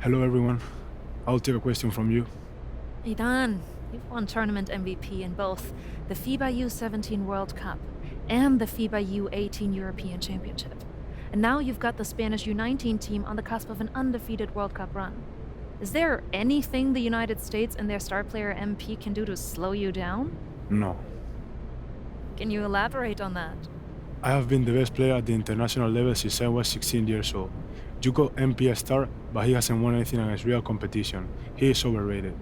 Hello, everyone. I'll take a question from you. Idan, you've won tournament MVP in both the FIBA U17 World Cup and the FIBA U18 European Championship. And now you've got the Spanish U19 team on the cusp of an undefeated World Cup run. Is there anything the United States and their star player MP can do to slow you down? No. Can you elaborate on that? I have been the best player at the international level since I was 16 years old. You call MP a star, but he hasn't won anything against real competition. He is overrated.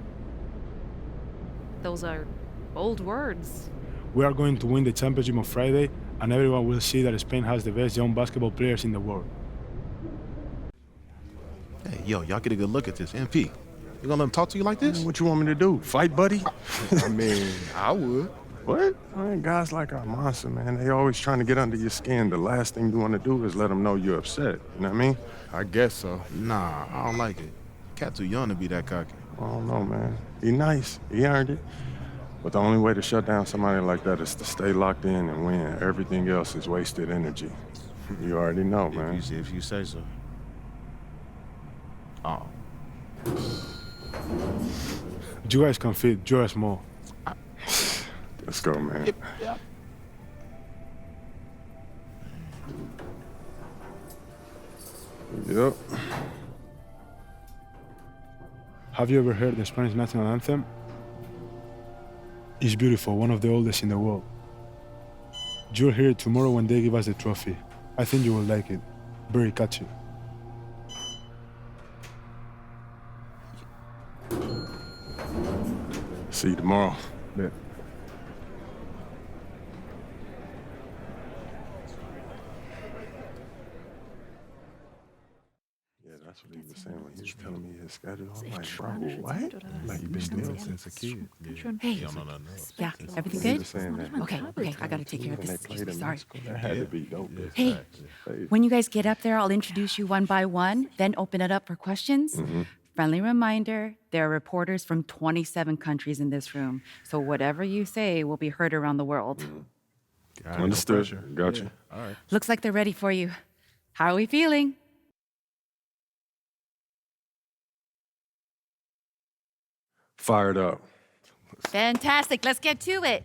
Those are bold words. We are going to win the championship on Friday, and everyone will see that Spain has the best young basketball players in the world. Hey, yo, y'all get a good look at this. MP, you gonna let him talk to you like this? What you want me to do? Fight, buddy? I mean, I would. What? Man, guys like our monster, man, they always trying to get under your skin. The last thing you want to do is let them know you're upset. You know what I mean? I guess so. Nah, I don't like it. Cat too young to be that cocky. I don't know, man. He nice. He earned it. But the only way to shut down somebody like that is to stay locked in and win. Everything else is wasted energy. You already know, man. If you say so. Oh. You guys can fit, you're small. Let's go, man. Yep. Yep. Have you ever heard the Spanish national anthem? It's beautiful, one of the oldest in the world. You'll hear it tomorrow when they give us the trophy. I think you will like it. Very catchy. See you tomorrow. Yeah. That's what he was saying when he was telling me his schedule. I'm like, bro, what? Like, you've been still since a kid. Hey, yeah, everything He good? was saying that. Okay, I gotta take care of When this. they played in Sorry. school, that had to be dope. Hey, when you guys get up there, I'll introduce you one by one, then open it up for questions. Friendly reminder, there are reporters from 27 countries in this room, so whatever you say will be heard around the world. Understood. Gotcha. All right. Looks like they're ready for you. How are we feeling? Fired up. Fantastic, let's get to it.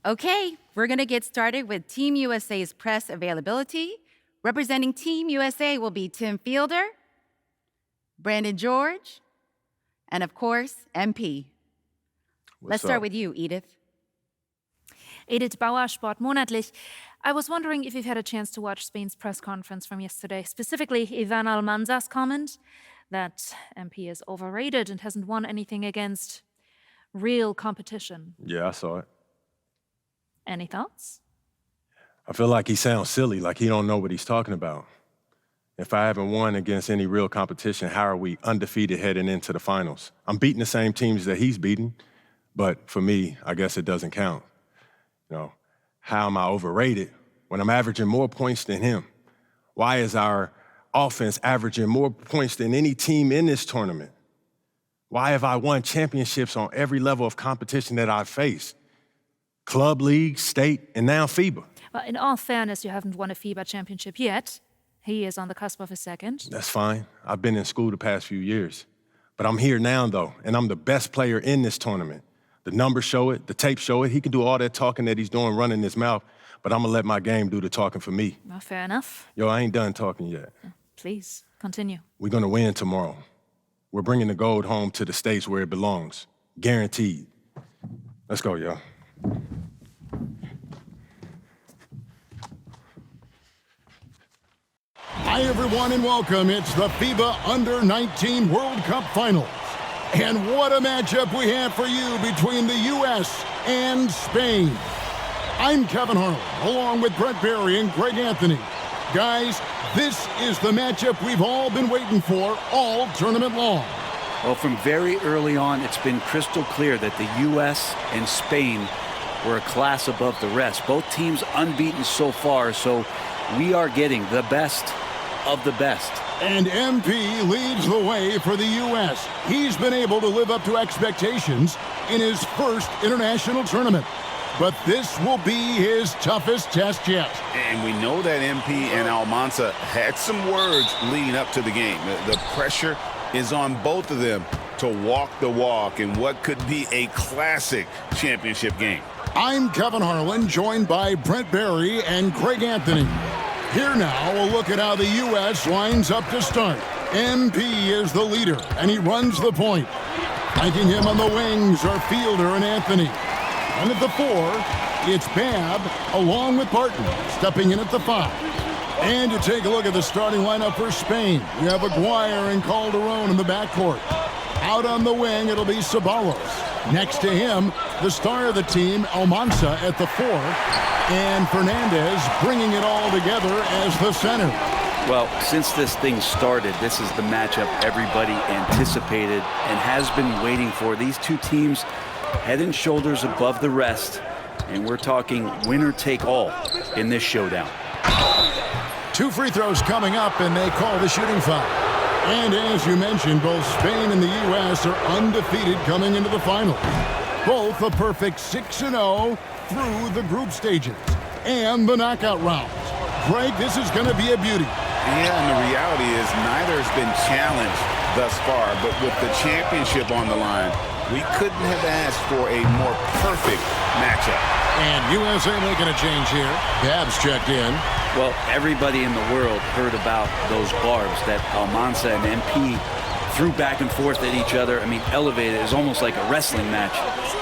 Okay, we're gonna get started with Team USA's press availability. Representing Team USA will be Tim Fielder, Brandon George, and of course, MP. Let's start with you, Edith. Edith Bauer, Sport Monatlich. I was wondering if you've had a chance to watch Spain's press conference from yesterday, specifically Ivan Almanza's comment that MP is overrated and hasn't won anything against real competition. Yeah, I saw it. Any thoughts? I feel like he sounds silly, like he don't know what he's talking about. If I haven't won against any real competition, how are we undefeated heading into the finals? I'm beating the same teams that he's beating, but for me, I guess it doesn't count. You know, how am I overrated when I'm averaging more points than him? Why is our offense averaging more points than any team in this tournament? Why have I won championships on every level of competition that I've faced? Club, league, state, and now FIBA. Well, in all fairness, you haven't won a FIBA championship yet. He is on the cusp of a second. That's fine. I've been in school the past few years. But I'm here now, though, and I'm the best player in this tournament. The numbers show it, the tape show it. He can do all that talking that he's doing, running his mouth, but I'm gonna let my game do the talking for me. Well, fair enough. Yo, I ain't done talking yet. Please, continue. We're gonna win tomorrow. We're bringing the gold home to the States where it belongs. Guaranteed. Let's go, y'all. Hi, everyone, and welcome. It's the FIBA Under-19 World Cup Finals. And what a matchup we have for you between the U.S. and Spain. I'm Kevin Harlan, along with Brett Barry and Greg Anthony. Guys, this is the matchup we've all been waiting for all tournament long. Well, from very early on, it's been crystal clear that the U.S. and Spain were a class above the rest. Both teams unbeaten so far, so we are getting the best of the best. And MP leads the way for the U.S. He's been able to live up to expectations in his first international tournament. but this will be his toughest test yet. And we know that MP and Almanza had some words leading up to the game. The pressure is on both of them to walk the walk in what could be a classic championship game. I'm Kevin Harlan, joined by Brent Barry and Greg Anthony. Here now, a look at how the U.S. lines up to start. MP is the leader, and he runs the point. Flanking him on the wings are Fielder and Anthony. And at the 4, it's Babb along with Barton, stepping in at the 5. And to take a look at the starting lineup for Spain, we have Aguirre and Calderon in the backcourt. Out on the wing, it'll be Ceballos. Next to him, the star of the team, Almanza at the 4, and Fernandez bringing it all together as the center. Well, since this thing started, this is the matchup everybody anticipated and has been waiting for. These two teams head and shoulders above the rest, and we're talking winner take all in this showdown. 2 free throws coming up, and they call the shooting foul. And as you mentioned, both Spain and the U.S. are undefeated coming into the final. Both a perfect 6-0 through the group stages and the knockout rounds. Greg, this is going to be a beauty. Yeah, and the reality is neither has been challenged thus far, but with the championship on the line, we couldn't have asked for a more perfect matchup. And USA making a change here. Babb's checked in. Well, everybody in the world heard about those barbs that Almanza and MP threw back and forth at each other. I mean, elevated is almost like a wrestling match,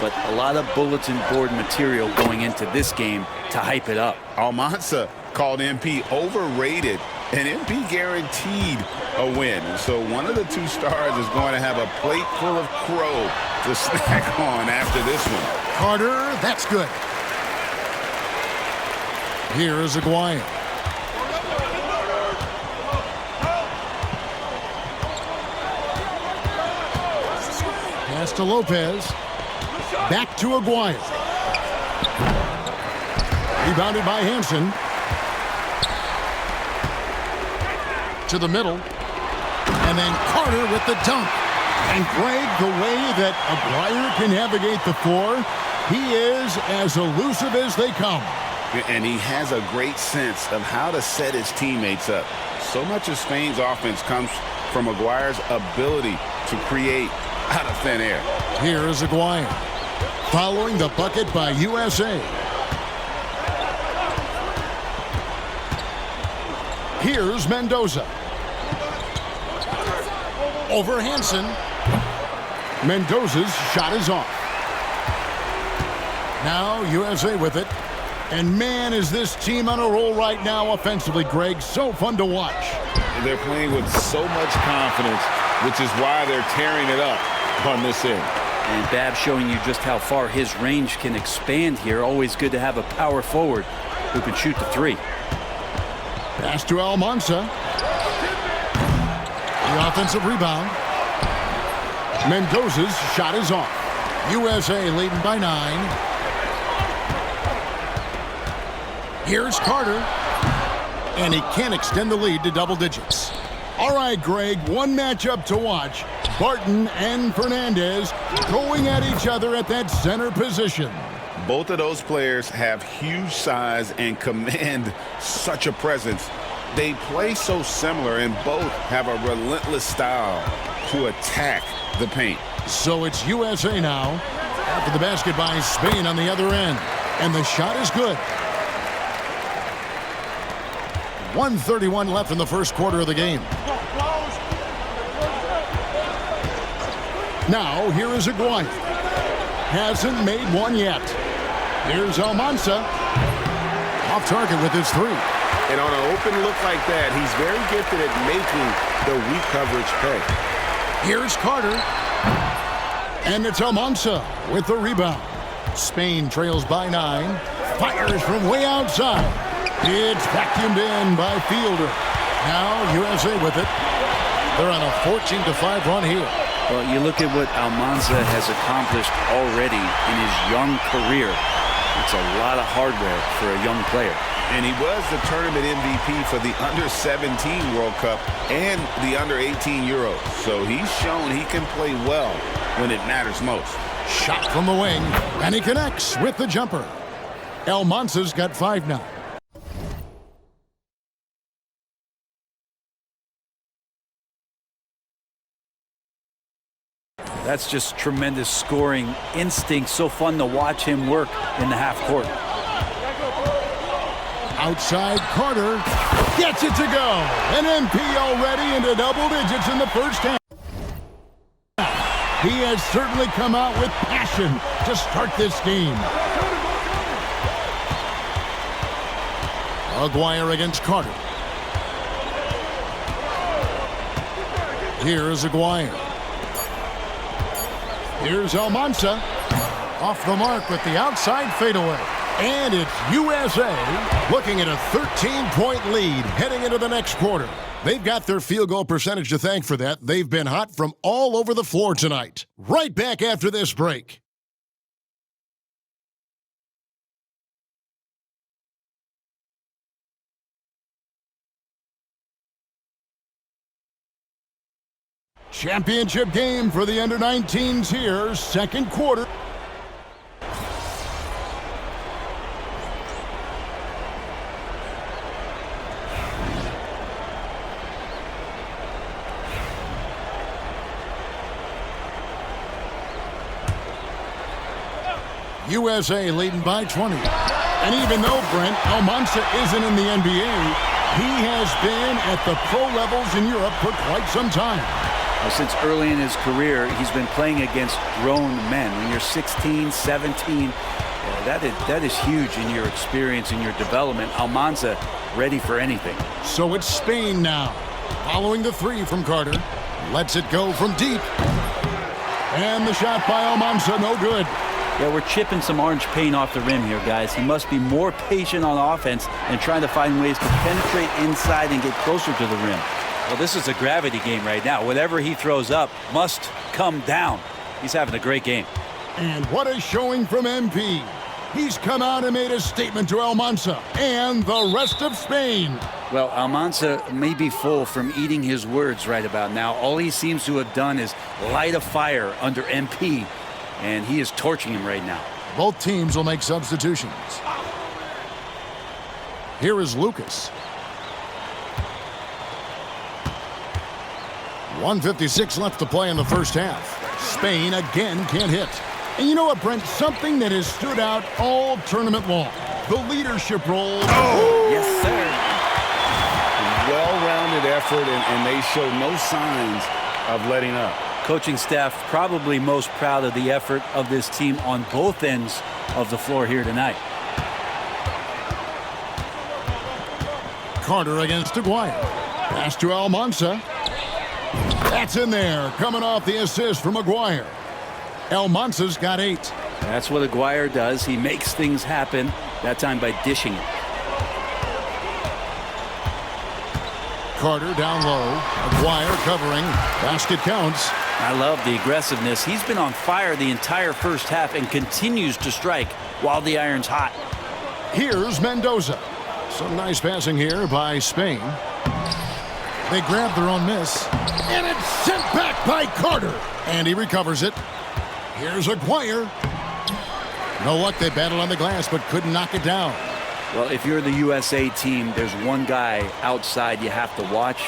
but a lot of bulletin board material going into this game to hype it up. Almanza called MP overrated, and MP guaranteed a win. And so one of the two stars is going to have a plate full of crow to snack on after this one. Carter, that's good. Here is Aguirre. Pass to Lopez. Back to Aguirre. Rebounded by Hansen. To the middle. And then Carter with the dunk. And Greg, the way that Aguirre can navigate the floor, he is as elusive as they come. And he has a great sense of how to set his teammates up. So much of Spain's offense comes from Aguirre's ability to create out of thin air. Here is Aguirre. Following the bucket by USA. Here's Mendoza. Over Hansen. Mendoza's shot is off. Now USA with it. And man, is this team on a roll right now offensively, Greg. So fun to watch. They're playing with so much confidence, which is why they're tearing it up on this end. And Babb showing you just how far his range can expand here. Always good to have a power forward who can shoot the 3. Pass to Almanza. The offensive rebound. Mendoza's shot is off. USA leading by 9. Here's Carter. And he can't extend the lead to double digits. All right, Greg, one matchup to watch. Barton and Fernandez going at each other at that center position. Both of those players have huge size and command such a presence. They play so similar, and both have a relentless style to attack the paint. So it's USA now after the basket by Spain on the other end. And the shot is good. 1:31 left in the first quarter of the game. Now, here is Aguirre. Hasn't made one yet. Here's Almanza. Off target with his 3. And on an open look like that, he's very gifted at making the weak coverage pay. Here's Carter. And it's Almanza with the rebound. Spain trails by 9. Fires from way outside. It's vacuumed in by Fielder. Now USA with it. They're on a 14-5 run here. Well, you look at what Almanza has accomplished already in his young career. It's a lot of hardware for a young player. And he was the tournament MVP for the Under-17 World Cup and the Under-18 Euros. So he's shown he can play well when it matters most. Shot from the wing, and he connects with the jumper. Almanza's got 5 now. That's just tremendous scoring instinct. So fun to watch him work in the half court. Outside, Carter gets it to go. An MP already into double digits in the first half. He has certainly come out with passion to start this game. Aguirre against Carter. Here's Aguirre. Here's Almanza. Off the mark with the outside fadeaway. And it's USA looking at a 13-point lead heading into the next quarter. They've got their field goal percentage to thank for that. They've been hot from all over the floor tonight. Right back after this break. Championship game for the under-19s here, second quarter. USA leading by 20. And even though Brent Almanza isn't in the NBA, he has been at the pro levels in Europe for quite some time. Since early in his career, he's been playing against grown men. When you're 16, 17, that is huge in your experience, in your development. Almanza ready for anything. So it's Spain now. Following the 3 from Carter. Lets it go from deep. And the shot by Almanza, no good. Yeah, we're chipping some orange paint off the rim here, guys. He must be more patient on offense and trying to find ways to penetrate inside and get closer to the rim. Well, this is a gravity game right now. Whatever he throws up must come down. He's having a great game. And what a showing from MP. He's come out and made a statement to Almanza and the rest of Spain. Well, Almanza may be full from eating his words right about now. All he seems to have done is light a fire under MP, and he is torching him right now. Both teams will make substitutions. Here is Lucas. 1:56 left to play in the first half. Spain again can't hit. And you know what, Brent? Something that has stood out all tournament long. The leadership role. Oh, yes, sir. Well-rounded effort, and they show no signs of letting up. Coaching staff probably most proud of the effort of this team on both ends of the floor here tonight. Carter against Aguirre. Pass to Almanza. That's in there, coming off the assist from Aguirre. Almanza's got 8. That's what Aguirre does. He makes things happen, that time by dishing it. Carter down low. Aguirre covering. Basket counts. I love the aggressiveness. He's been on fire the entire first half and continues to strike while the iron's hot. Here's Mendoza. Some nice passing here by Spain. They grab their own miss. And it's sent back by Carter. And he recovers it. Here's Aguirre. No luck, they battled on the glass but couldn't knock it down. Well, if you're the USA team, there's one guy outside you have to watch.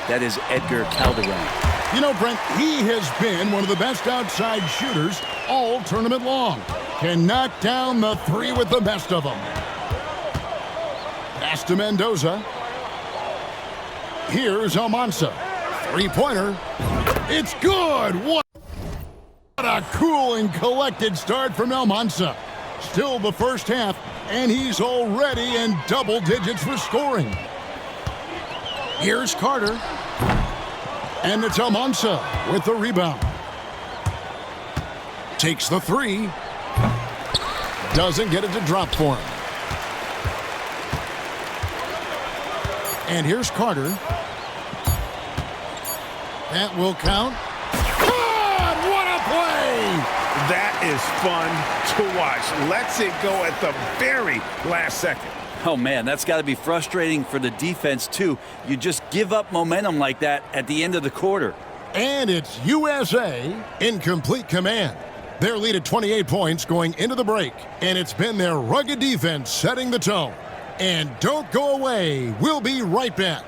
That is Edgar Calderon. You know, Brent, he has been one of the best outside shooters all tournament long. Can knock down the 3 with the best of them. Pass to Mendoza. Here's Almanza. 3-pointer. It's good. What a cool and collected start from Almanza. Still the first half, and he's already in double digits for scoring. Here's Carter. And it's Almanza with the rebound. Takes the 3. Doesn't get it to drop for him. And here's Carter. That will count. God, what a play! That is fun to watch. Lets it go at the very last second. Oh, man, that's got to be frustrating for the defense, too. You just give up momentum like that at the end of the quarter. And it's USA in complete command. Their lead at 28 points going into the break, and it's been their rugged defense setting the tone. And don't go away. We'll be right back.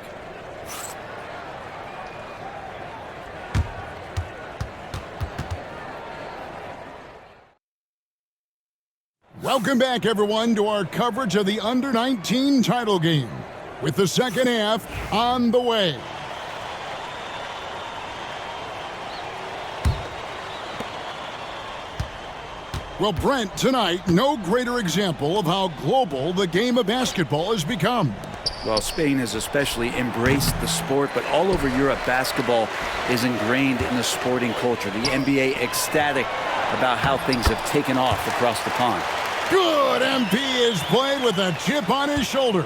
Welcome back, everyone, to our coverage of the Under-19 title game, with the second half on the way. Well, Brent, tonight, no greater example of how global the game of basketball has become. Well, Spain has especially embraced the sport, but all over Europe, basketball is ingrained in the sporting culture. The NBA ecstatic about how things have taken off across the pond. Good. MP is played with a chip on his shoulder.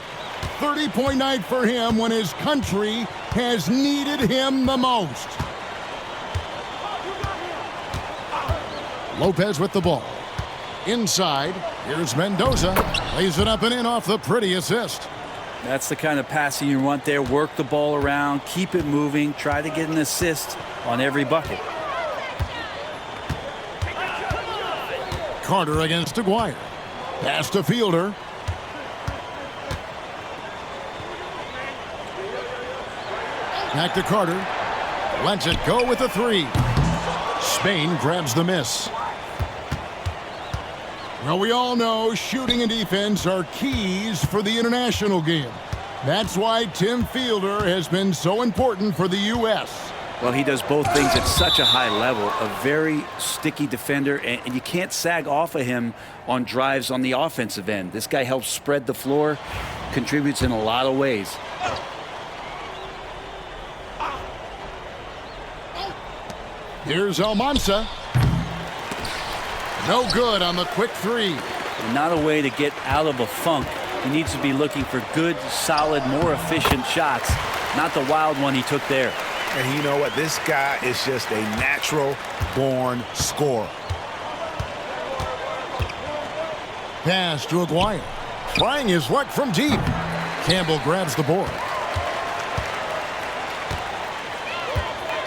30-point night for him when his country has needed him the most. Lopez with the ball. Inside, here's Mendoza. Lays it up and in off the pretty assist. That's the kind of passing you want there. Work the ball around, keep it moving, try to get an assist on every bucket. Carter against Aguirre. Pass to Fielder. Back to Carter. Lets it go with the three. Spain grabs the miss. Well, we all know shooting and defense are keys for the international game. That's why Tim Fielder has been so important for the U.S. Well, he does both things at such a high level. A very sticky defender, and you can't sag off of him on drives on the offensive end. This guy helps spread the floor, contributes in a lot of ways. Here's Almanza. No good on the quick three. Not a way to get out of a funk. He needs to be looking for good, solid, more efficient shots, not the wild one he took there. And you know what? This guy is just a natural-born scorer. Pass to Aguirre. Trying his luck from deep. Campbell grabs the board.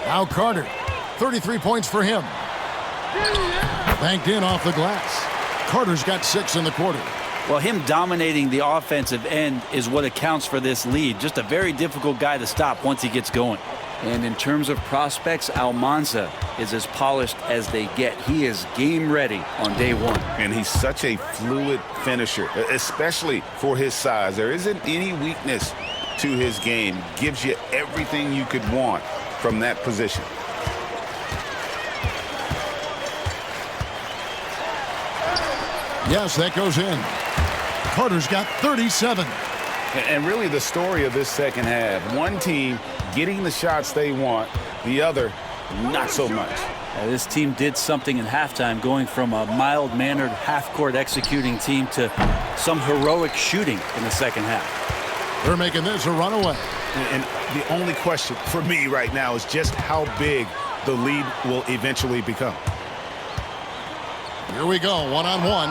Now Carter. 33 points for him. Banked in off the glass. Carter's got 6 in the quarter. Well, him dominating the offensive end is what accounts for this lead. Just a very difficult guy to stop once he gets going. And in terms of prospects, Almanza is as polished as they get. He is game ready on day one. And he's such a fluid finisher, especially for his size. There isn't any weakness to his game. Gives you everything you could want from that position. Yes, that goes in. Carter's got 37. And really the story of this second half, one team getting the shots they want, the other not so much. This team did something in halftime, going from a mild-mannered half-court executing team to some heroic shooting in the second half. They're making this a runaway. And the only question for me right now is just how big the lead will eventually become. Here we go, one-on-one.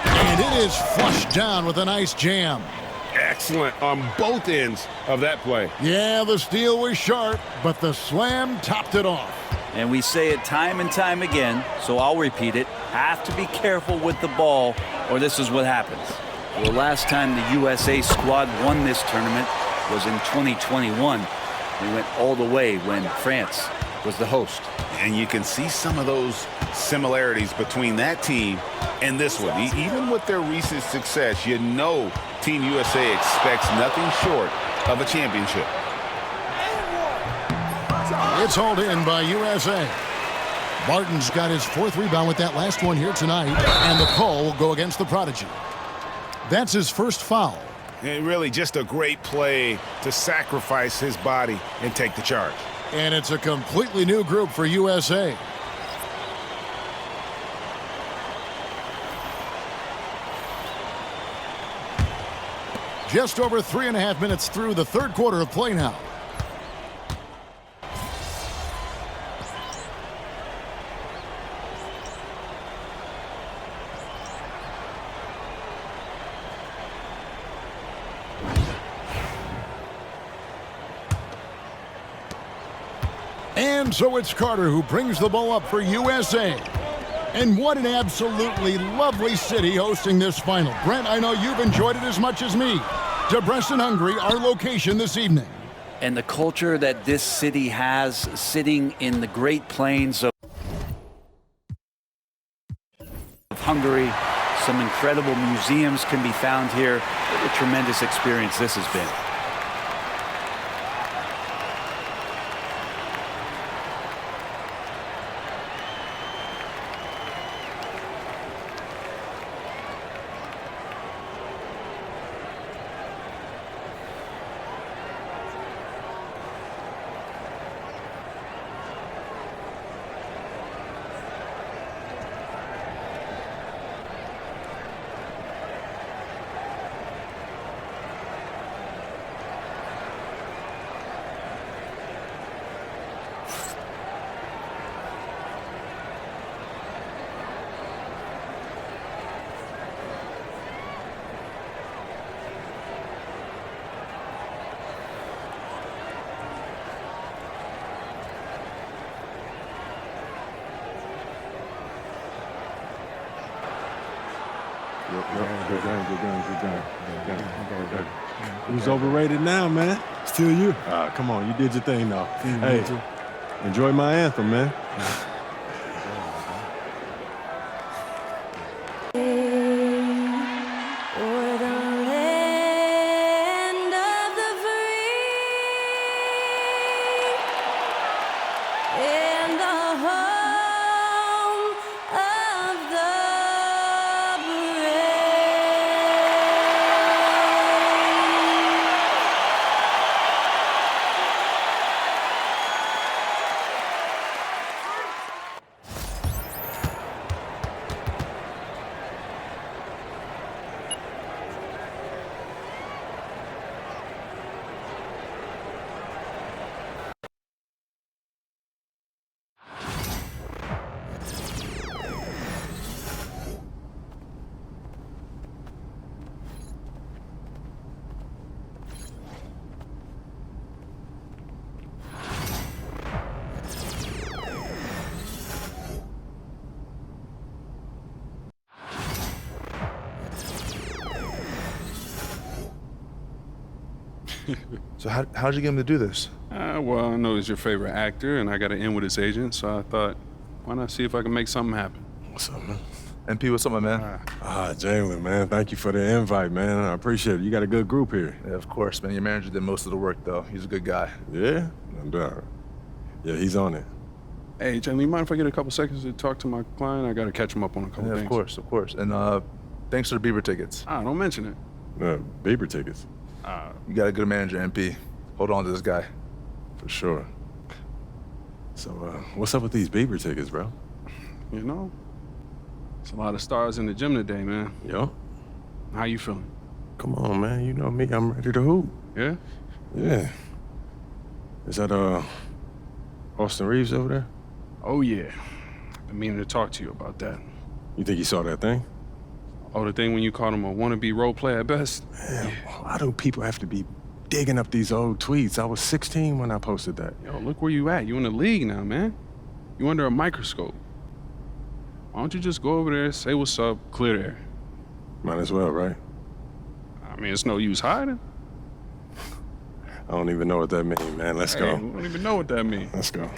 And it is flushed down with a nice jam. Excellent on both ends of that play. Yeah, the steal was sharp, but the slam topped it off. And we say it time and time again, so I'll repeat it. Have to be careful with the ball, or this is what happens. The last time the USA squad won this tournament was in 2021. We went all the way when France was the host. And you can see some of those similarities between that team and this one. Even with their recent success, you know Team USA expects nothing short of a championship. It's hauled in by USA. Barton's got his 4th rebound with that last one here tonight, and the call will go against the Prodigy. That's his first foul. And really just a great play to sacrifice his body and take the charge. And it's a completely new group for USA. Just over 3.5 minutes through the third quarter of play now. And And so it's Carter who brings the ball up for USA. And what an absolutely lovely city hosting this final. Brent, I know you've enjoyed it as much as me. Debrecen, Hungary, our location this evening. And the culture that this city has, sitting in the Great Plains of Hungary, some incredible museums can be found here. What a tremendous experience this has been. Good game. Who's overrated now, man? Still you. Come on, you did your thing, though. Hey, enjoy my anthem, man. So how'd you get him to do this? Well, I know he's your favorite actor, and I got to end with his agent, so I thought, why not see if I can make something happen? What's up, man? MP, what's up, my man? Jalen, man, thank you for the invite, man. I appreciate it. You got a good group here. Yeah, of course, man. Your manager did most of the work, though. He's a good guy. Yeah? No doubt. Yeah, he's on it. Hey, Jalen, you mind if I get a couple seconds to talk to my client? I got to catch him up on a couple things. Of course. And thanks for the Bieber tickets. Don't mention it. Bieber tickets? You got a good manager, MP. Hold on to this guy. For sure. So, what's up with these Bieber tickets, bro? You know, it's a lot of stars in the gym today, man. Yo. How you feeling? Come on, man. You know me. I'm ready to hoop. Yeah? Yeah. Is that, Austin Reeves over there? Oh, yeah. I've been meaning to talk to you about that. You think you saw that thing? Oh, the thing when you called him a wannabe role player at best? Man, why do people have to be digging up these old tweets? I was 16 when I posted that. Yo, look where you at. You in the league now, man. You under a microscope. Why don't you just go over there, say what's up, clear the air? Might as well, right? I mean, it's no use hiding. I don't even know what that means, man. Let's go. I don't even know what that means. Let's go.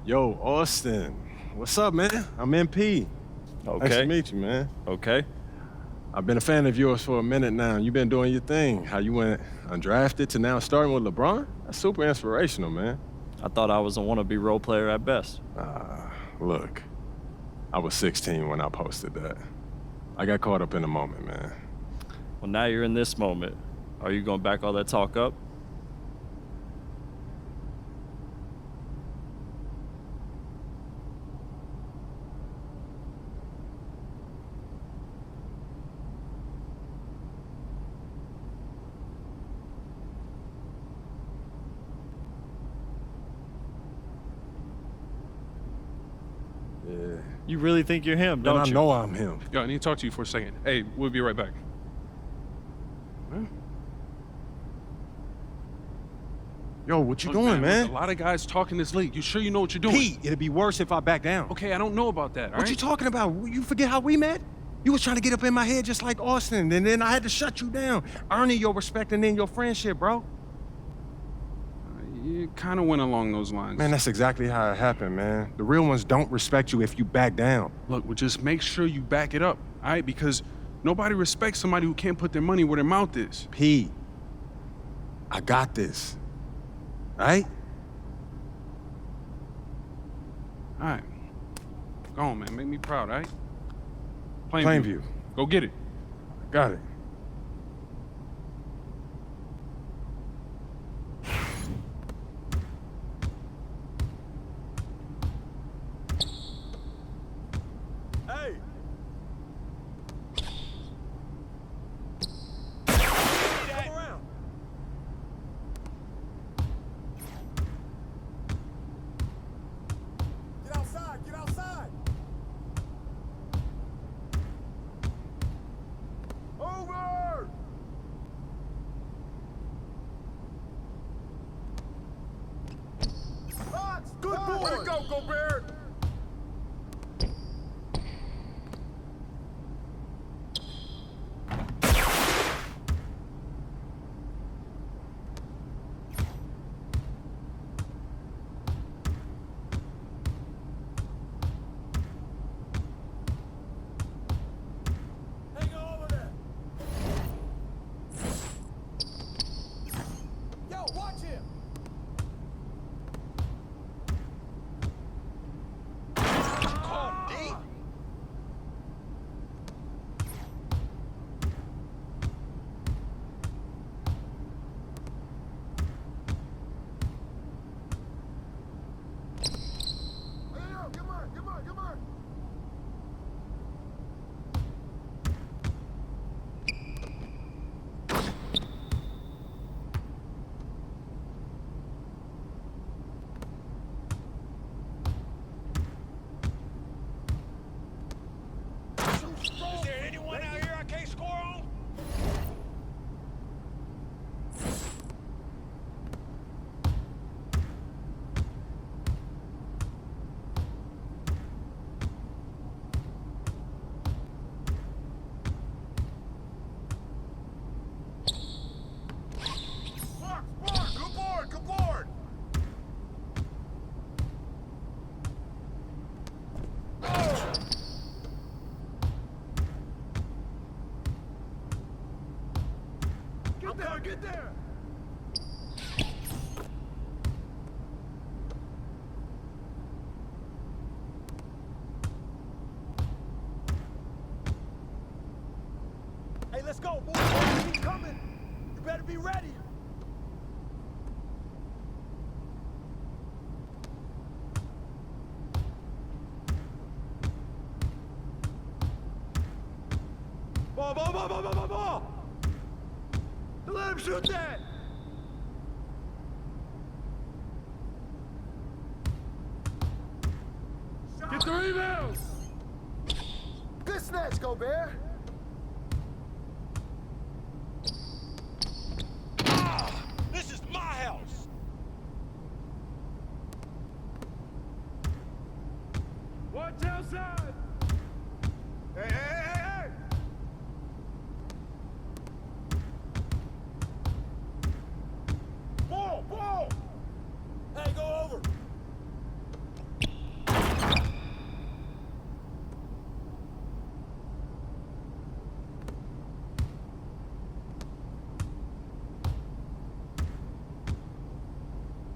Yo, Austin. What's up, man? I'm MP. Okay. Nice to meet you, man. Okay. I've been a fan of yours for a minute now. You've been doing your thing. How you went undrafted to now starting with LeBron? That's super inspirational, man. I thought I was a wannabe role player at best. Look, I was 16 when I posted that. I got caught up in the moment, man. Well, now you're in this moment. Are you going to back all that talk up? Yeah. You really think you're him, don't you? I know I'm him. Yo, I need to talk to you for a second. Hey, we'll be right back. Huh? Yo, what you Look, doing, man? look, a lot of guys talking this late. You sure you know what you're doing? Pete, it'd be worse if I back down. Okay, I don't know about that, all What right? you talking about? You forget how we met? You was trying to get up in my head just like Austin, and then I had to shut you down, earning your respect and then your friendship, bro. It kind of went along those lines. Man, that's exactly how it happened, man. The real ones don't respect you if you back down. Look, well, just make sure you back it up, all right? Because nobody respects somebody who can't put their money where their mouth is. Pete, I got this, right? All right. Go on, man. Make me proud, all right? Plainview. Go get it. Got it. Hey! Come around. Get outside, get outside! Over! Box! Good boy! Way to go, Gobert! Hang over there! Yo, watch him! Call D! Come on, come on, come on! Is there anyone out here I can't score on? Mark, good board, good board! Get there, get there! Hey, let's go, boys. Keep coming. You better be ready. Ball, ball, ball, ball, ball, ball, ball! Don't let him shoot that! Get the rebound! Good snatch, Gobert! This is my house! Watch outside! Hey, hey, hey, hey! Ball, ball! Hey, go over!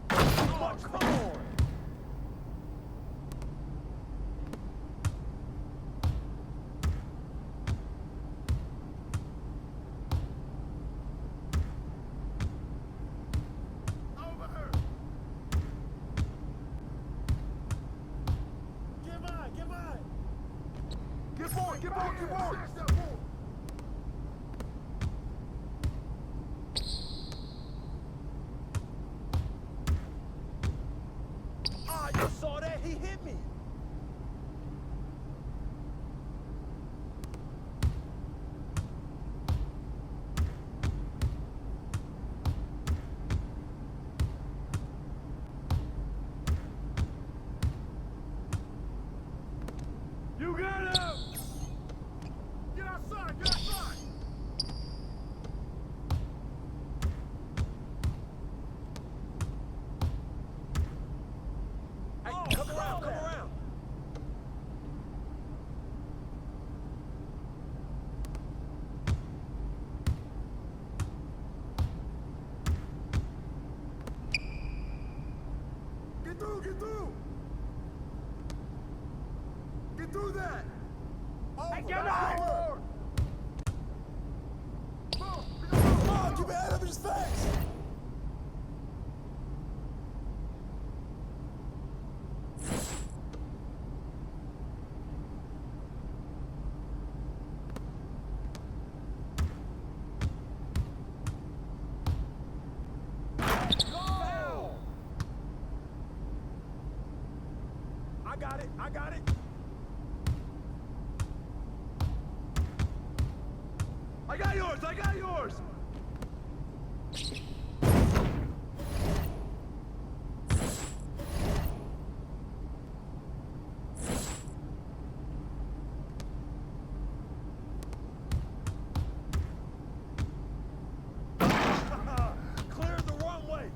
Come on, come on! Over her! Get mine, get mine! Get board, get board, get board! Ah, you saw that? He hit me! You got him! Get outside! Get outside! Hey, come around! Come around! Get through! Get through! Get through that! Hey, get out! Come on, keep your head up in his face! I got it, I got it. I got yours, I got yours. Clear the runway.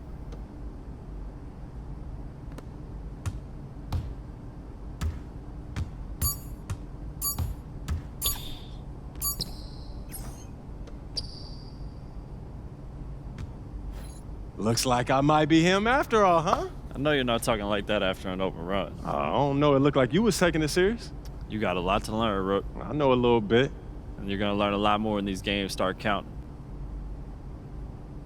Looks like I might be him after all, huh? I know you're not talking like that after an open run. I don't know. It looked like you was taking it serious. You got a lot to learn, Rook. I know a little bit. And you're going to learn a lot more when these games start counting.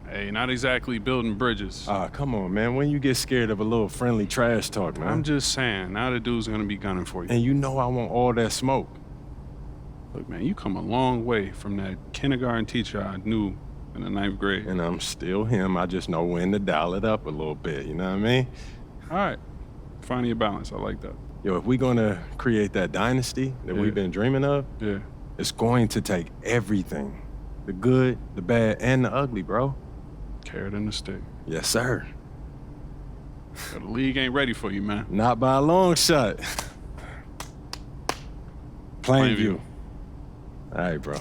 Hey, not exactly building bridges. Come on, man. When you get scared of a little friendly trash talk, man. I'm just saying, now the dude's gonna be gunning for you. And you know I want all that smoke. Look, man, you come a long way from that kindergarten teacher I knew in the 9th grade. And I'm still him. I just know when to dial it up a little bit, you know what I mean? All right. Finding your balance. I like that. Yo, if we're gonna create that dynasty that we've been dreaming of, it's going to take everything. The good, the bad, and the ugly, bro. Carrot and the stick. Yes, sir. The league ain't ready for you, man. Not by a long shot. Plainview. All right, bro.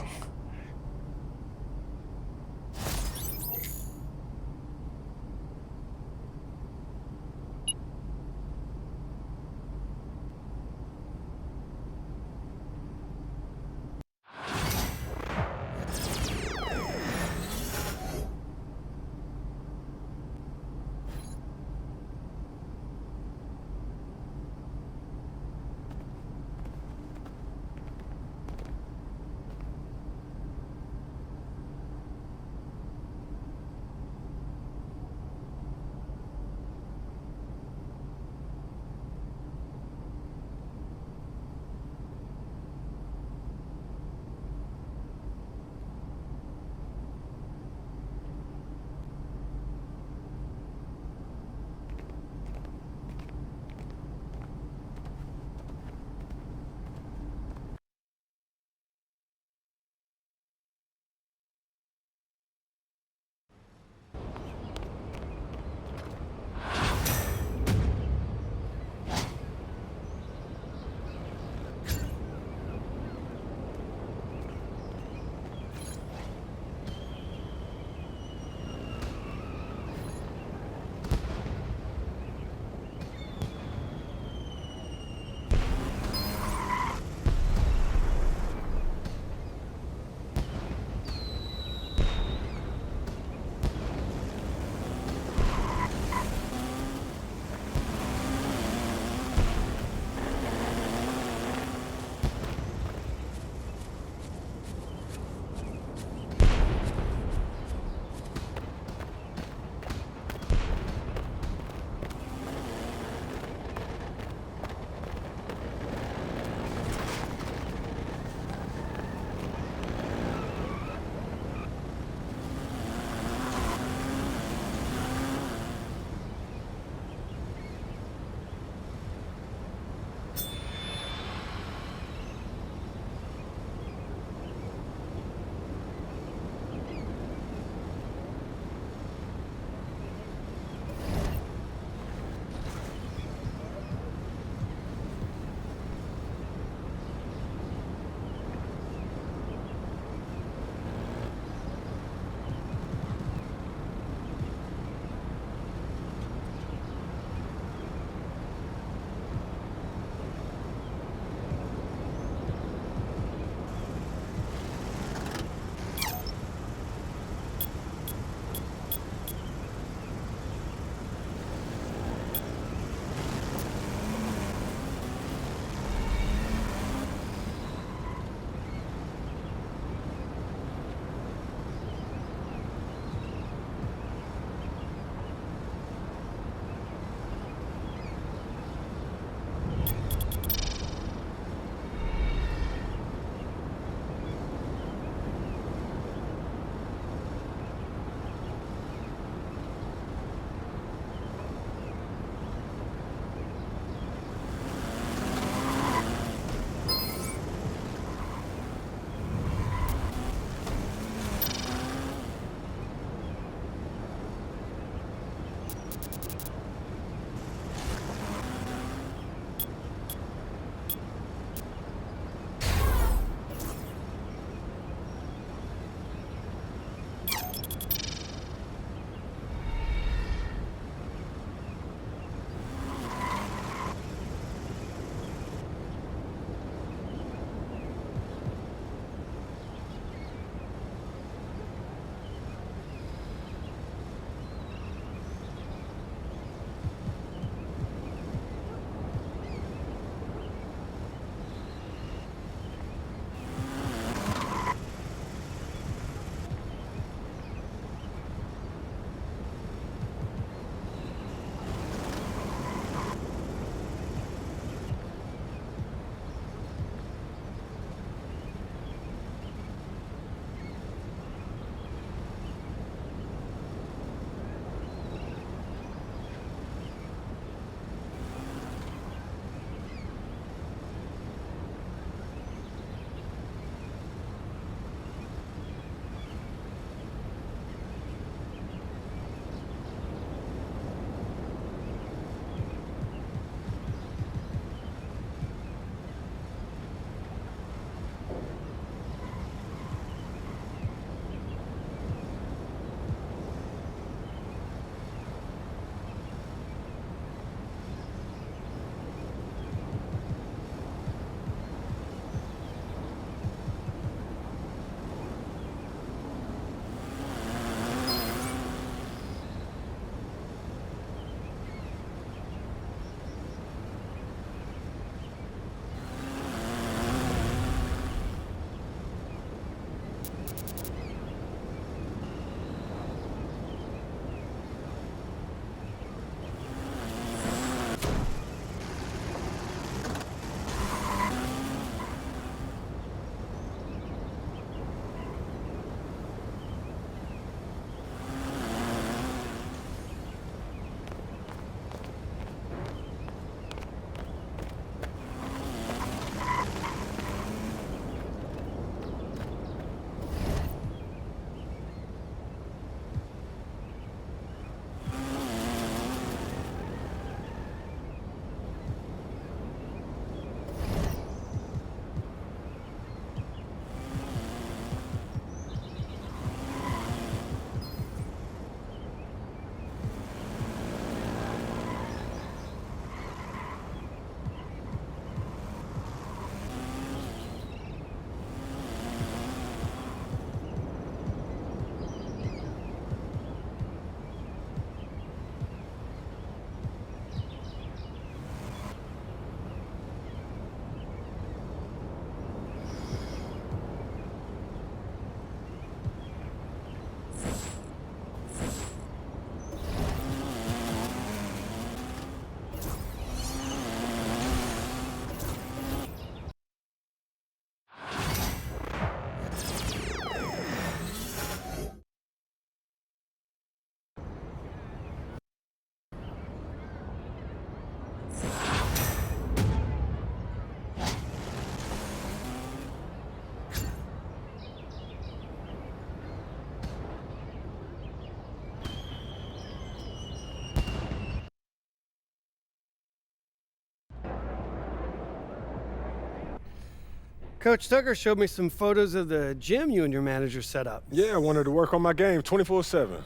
Coach Tucker showed me some photos of the gym you and your manager set up. Yeah, I wanted to work on my game 24/7.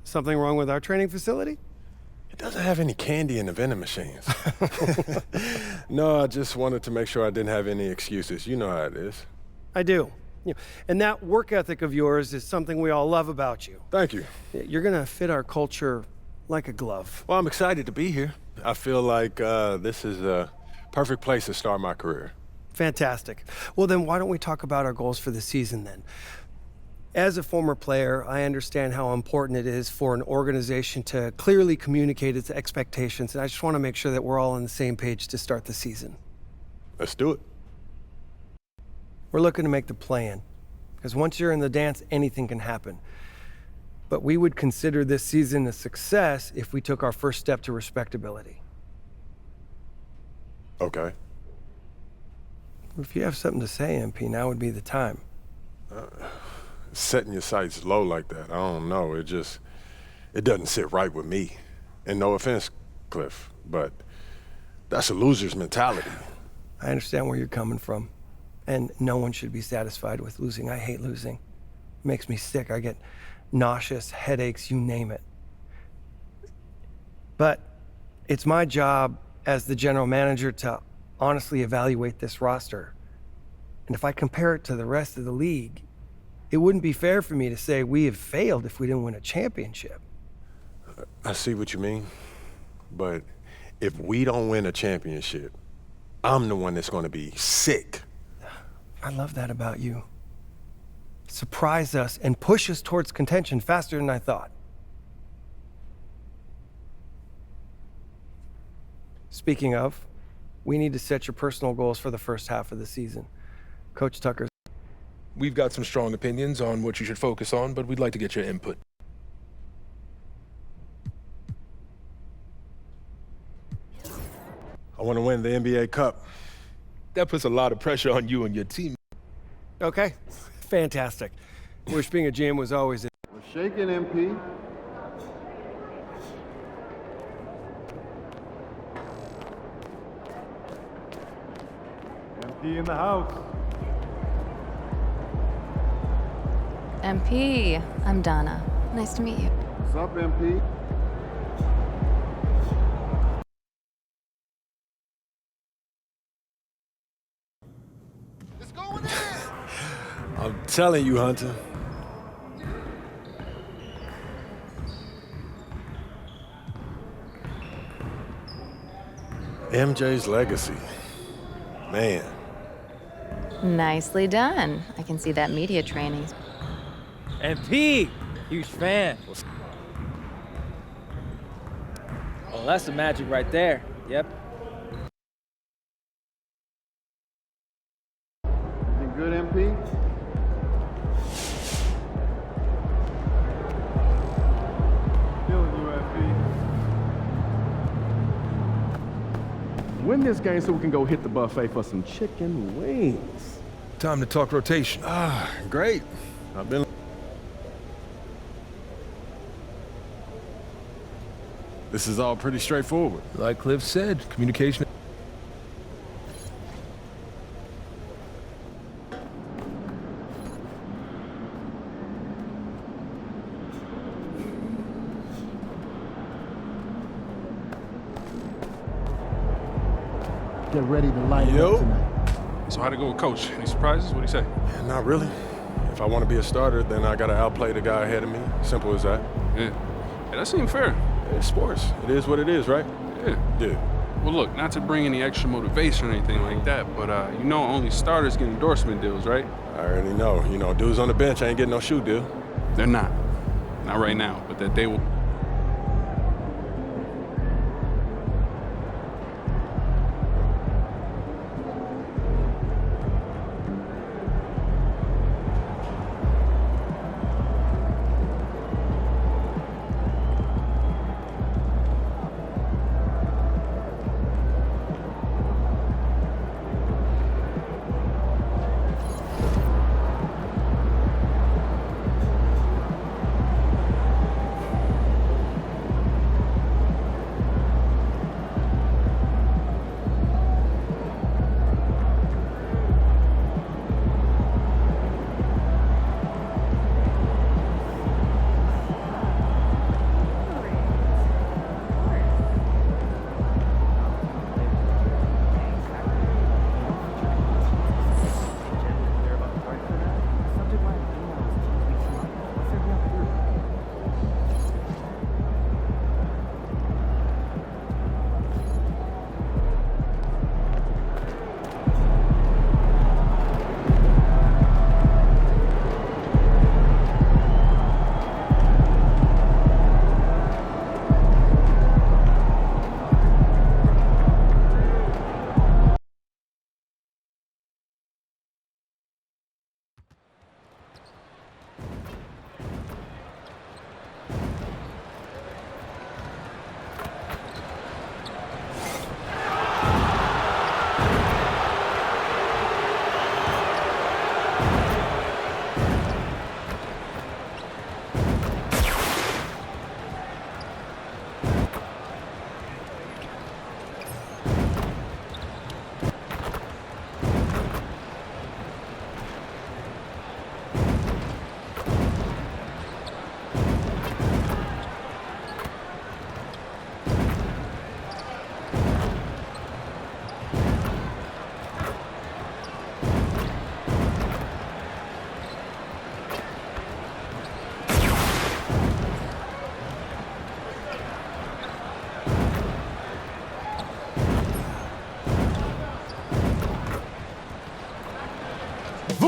Something wrong with our training facility? It doesn't have any candy in the vending machines. No, I just wanted to make sure I didn't have any excuses. You know how it is. I do. And that work ethic of yours is something we all love about you. Thank you. You're gonna fit our culture like a glove. Well, I'm excited to be here. I feel like this is a perfect place to start my career. Fantastic. Well, then why don't we talk about our goals for the season then? As a former player, I understand how important it is for an organization to clearly communicate its expectations, and I just want to make sure that we're all on the same page to start the season. Let's do it. We're looking to make the play-in, because once you're in the dance, anything can happen. But we would consider this season a success if we took our first step to respectability. Okay. If you have something to say, MP, now would be the time. Setting your sights low like that, I don't know. It doesn't sit right with me. And no offense, Cliff, but that's a loser's mentality. I understand where you're coming from. And no one should be satisfied with losing. I hate losing. It makes me sick. I get nauseous, headaches, you name it. But it's my job as the general manager to honestly evaluate this roster. And if I compare it to the rest of the league, it wouldn't be fair for me to say we have failed if we didn't win a championship. I see what you mean, but if we don't win a championship, I'm the one that's going to be sick. I love that about you. Surprise us and push us towards contention faster than I thought. Speaking of, we need to set your personal goals for the first half of the season. Coach Tucker. We've got some strong opinions on what you should focus on, but we'd like to get your input. I want to win the NBA Cup. That puts a lot of pressure on you and your team. Okay, fantastic. Wish being a GM was always We're shaking, MP. MP in the house. MP, I'm Donna. Nice to meet you. What's up, MP? I'm telling you, Hunter. MJ's legacy. Man. Nicely done. I can see that media training. MP, huge fan. Well, that's the magic right there. Yep. Anything good, MP? Feeling you, MP. Win this game so we can go hit the buffet for some chicken wings. Time to talk rotation. Great. I've been... This is all pretty straightforward. Like Cliff said, communication. Get ready to light it up tonight. So how'd it go with Coach? Any surprises? What'd he say? Not really. If I want to be a starter, then I got to outplay the guy ahead of me. Simple as that. Yeah, that seemed fair. It's sports. It is what it is, right? Yeah. Well, look, not to bring any extra motivation or anything like that, but you know only starters get endorsement deals, right? I already know. You know, dudes on the bench ain't getting no shoe deal. They're not. Not right now, but that they will.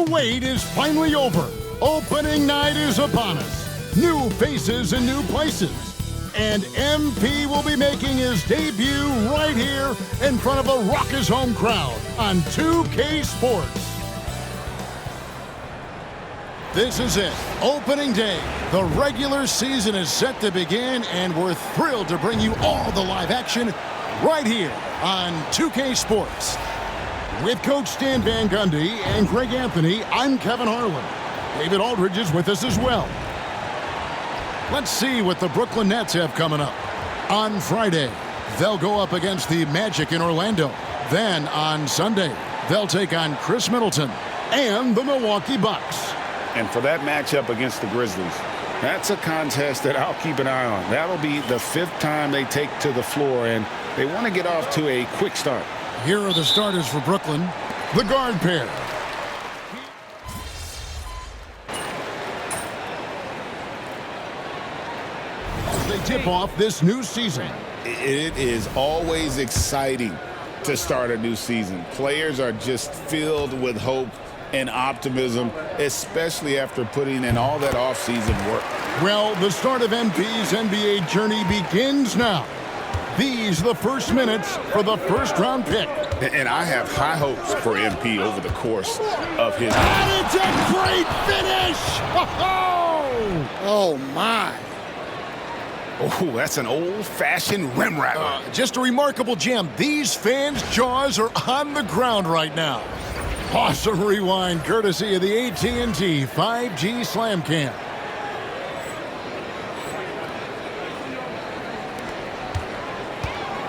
wait is finally over. Opening night is upon us. New faces in new places. And MP will be making his debut right here in front of a raucous home crowd on 2K Sports. This is it, opening day. The regular season is set to begin, and we're thrilled to bring you all the live action right here on 2K Sports. With Coach Stan Van Gundy and Greg Anthony, I'm Kevin Harlan. David Aldridge is with us as well. Let's see what the Brooklyn Nets have coming up. On Friday, they'll go up against the Magic in Orlando. Then on Sunday, they'll take on Chris Middleton and the Milwaukee Bucks. And for that matchup against the Grizzlies, that's a contest that I'll keep an eye on. That'll be the 5th time they take to the floor, and they want to get off to a quick start. Here are the starters for Brooklyn, the guard pair. As they tip off this new season. It is always exciting to start a new season. Players are just filled with hope and optimism, especially after putting in all that offseason work. Well, the start of MP's NBA journey begins now. These are the first minutes for the first-round pick. And I have high hopes for MP over the course of his... And it's a great finish! Oh, my. Oh, that's an old-fashioned rim rattler. Just a remarkable gem. These fans' jaws are on the ground right now. Awesome rewind, courtesy of the AT&T 5G Slam Cam.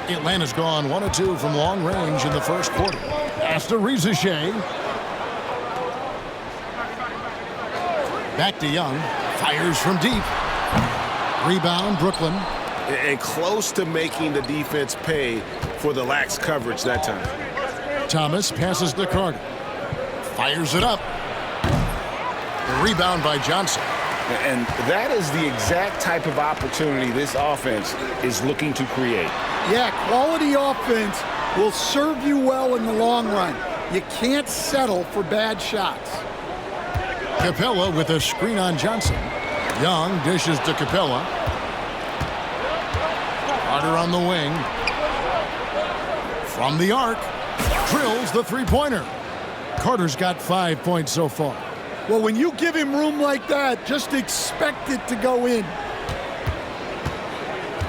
Atlanta's gone 1 of 2 from long range in the first quarter. Pass to Rizashea. Back to Young. Fires from deep. Rebound, Brooklyn. And close to making the defense pay for the lax coverage that time. Thomas passes to Carter. Fires it up. The rebound by Johnson. And that is the exact type of opportunity this offense is looking to create. Yeah, quality offense will serve you well in the long run. You can't settle for bad shots. Capella with a screen on Johnson. Young dishes to Capella. Carter on the wing. From the arc. Drills the three-pointer. Carter's got 5 points so far. Well, when you give him room like that, just expect it to go in.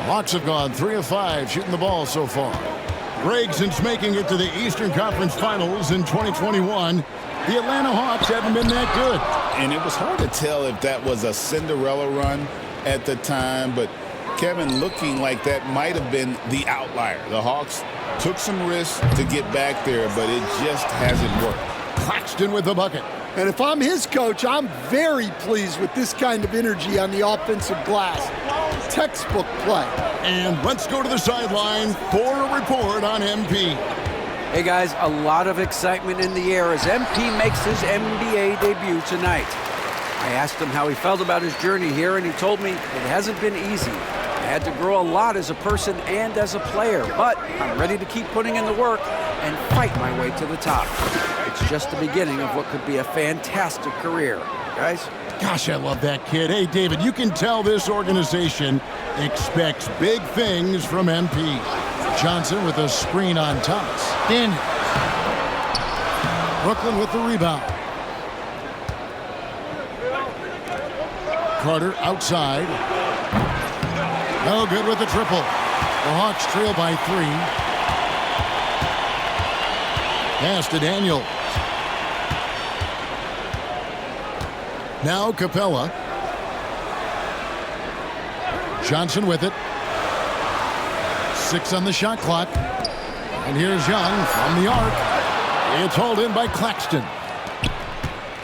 Hawks have gone 3 of 5 shooting the ball so far. Greg, since making it to the Eastern Conference Finals in 2021, the Atlanta Hawks haven't been that good. And it was hard to tell if that was a Cinderella run at the time, but Kevin, looking like that might have been the outlier. The Hawks took some risks to get back there, but it just hasn't worked. Claxton with the bucket. And if I'm his coach, I'm very pleased with this kind of energy on the offensive glass. Textbook play. And let's go to the sideline for a report on MP. Hey guys, a lot of excitement in the air as MP makes his NBA debut tonight. I asked him how he felt about his journey here, and he told me it hasn't been easy. I had to grow a lot as a person and as a player, but I'm ready to keep putting in the work and fight my way to the top. It's just the beginning of what could be a fantastic career. Guys? Gosh, I love that kid. Hey, David, you can tell this organization expects big things from MP. Johnson with a screen on Thomas. Daniels. Brooklyn with the rebound. Carter outside. No good with the triple. The Hawks trail by 3. Pass to Daniels. Now Capella. Johnson with it. 6 on the shot clock. And here's Young from the arc. It's hauled in by Claxton.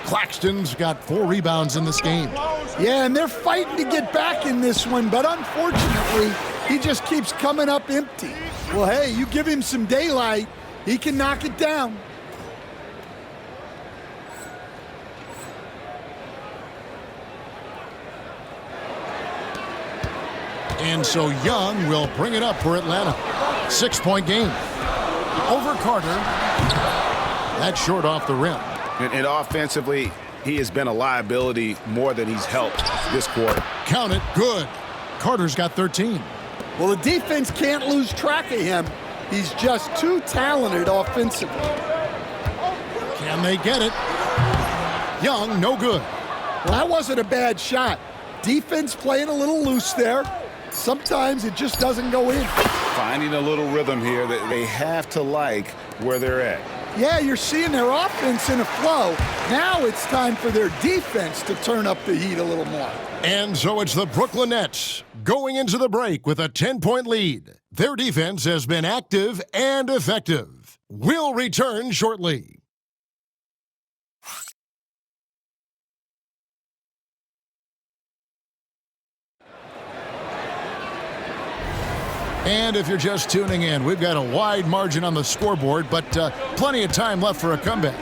Claxton's got 4 rebounds in this game. Yeah, and they're fighting to get back in this one, but unfortunately, he just keeps coming up empty. Well, hey, you give him some daylight, he can knock it down. And so Young will bring it up for Atlanta. 6-point game. Over Carter. That's short off the rim. And offensively, he has been a liability more than he's helped this quarter. Count it, good. Carter's got 13. Well, the defense can't lose track of him. He's just too talented offensively. Can they get it? Young, no good. Well, that wasn't a bad shot. Defense playing a little loose there. Sometimes it just doesn't go in. Finding a little rhythm here that they have to like where they're at. Yeah, you're seeing their offense in a flow. Now it's time for their defense to turn up the heat a little more. And so it's the Brooklyn Nets going into the break with a 10-point lead. Their defense has been active and effective. We'll return shortly. And if you're just tuning in, we've got a wide margin on the scoreboard, but plenty of time left for a comeback.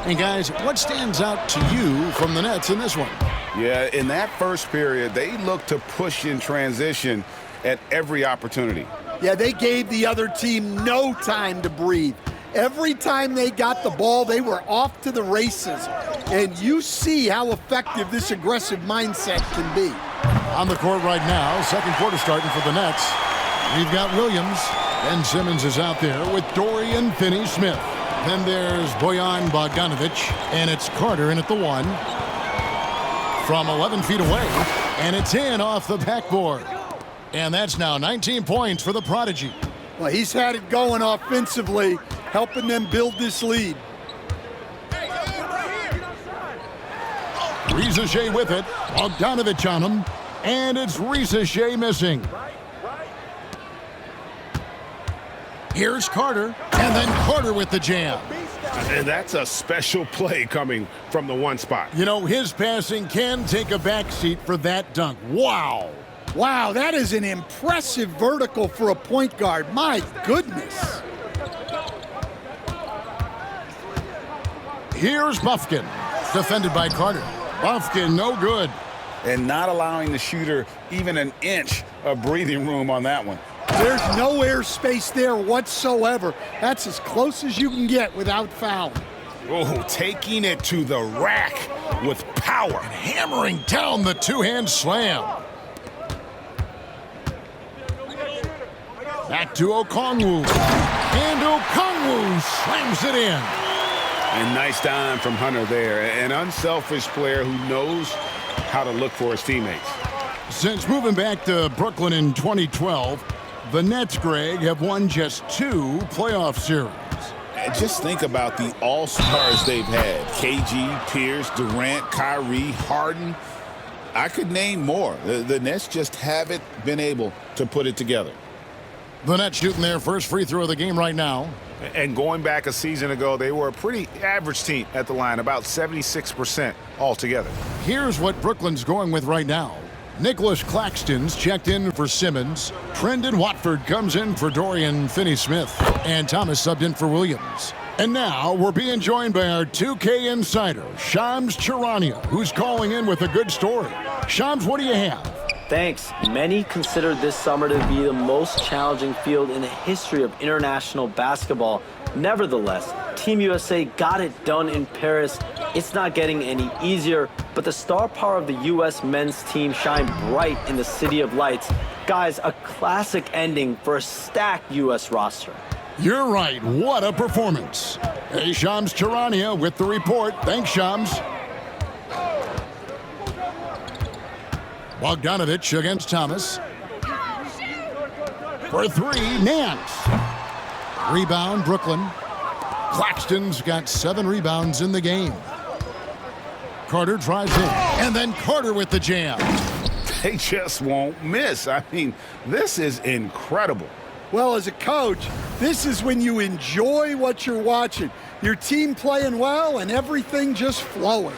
And guys, what stands out to you from the Nets in this one? Yeah, in that first period, they looked to push in transition at every opportunity. Yeah, they gave the other team no time to breathe. Every time they got the ball, they were off to the races. And you see how effective this aggressive mindset can be. On the court right now, second quarter starting for the Nets. We've got Williams. Ben Simmons is out there with Dorian Finney-Smith. Then there's Bojan Bogdanovic, and it's Carter in at the one. From 11 feet away, and it's in off the backboard. And that's now 19 points for the Prodigy. Well, he's had it going offensively, helping them build this lead. Riza with it. Bogdanovic on him. And it's Riza missing. Here's Carter. And then Carter with the jam. And that's a special play coming from the one spot. You know, his passing can take a backseat for that dunk. Wow. Wow, that is an impressive vertical for a point guard. My goodness. Here's Bufkin. Defended by Carter. Bufkin, no good. And not allowing the shooter even an inch of breathing room on that one. There's no air space there whatsoever. That's as close as you can get without foul. Oh, taking it to the rack with power. And hammering down the two-hand slam. Back to Okongwu. And Okongwu slams it in. And nice dime from Hunter there. An unselfish player who knows how to look for his teammates. Since moving back to Brooklyn in 2012, the Nets, Greg, have won just 2 playoff series. And just think about the all-stars they've had. KG, Pierce, Durant, Kyrie, Harden. I could name more. The Nets just haven't been able to put it together. The Nets shooting their first free throw of the game right now. And going back a season ago, they were a pretty average team at the line, about 76% altogether. Here's what Brooklyn's going with right now. Nicholas Claxton's checked in for Simmons. Trendon Watford comes in for Dorian Finney-Smith. And Thomas subbed in for Williams. And now we're being joined by our 2K insider, Shams Charania, who's calling in with a good story. Shams, what do you have? Thanks. Many consider this summer to be the most challenging field in the history of international basketball. Nevertheless, Team USA got it done in Paris. It's not getting any easier, but the star power of the U.S. men's team shined bright in the City of Lights. Guys, a classic ending for a stacked U.S. roster. You're right. What a performance. Hey, Shams Charania with the report. Thanks, Shams. Bogdanovic against Thomas. For 3, Nance. Rebound, Brooklyn. Claxton's got 7 rebounds in the game. Carter drives in, and then Carter with the jam. They just won't miss. I mean, this is incredible. Well, as a coach, this is when you enjoy what you're watching. Your team playing well and everything just flowing.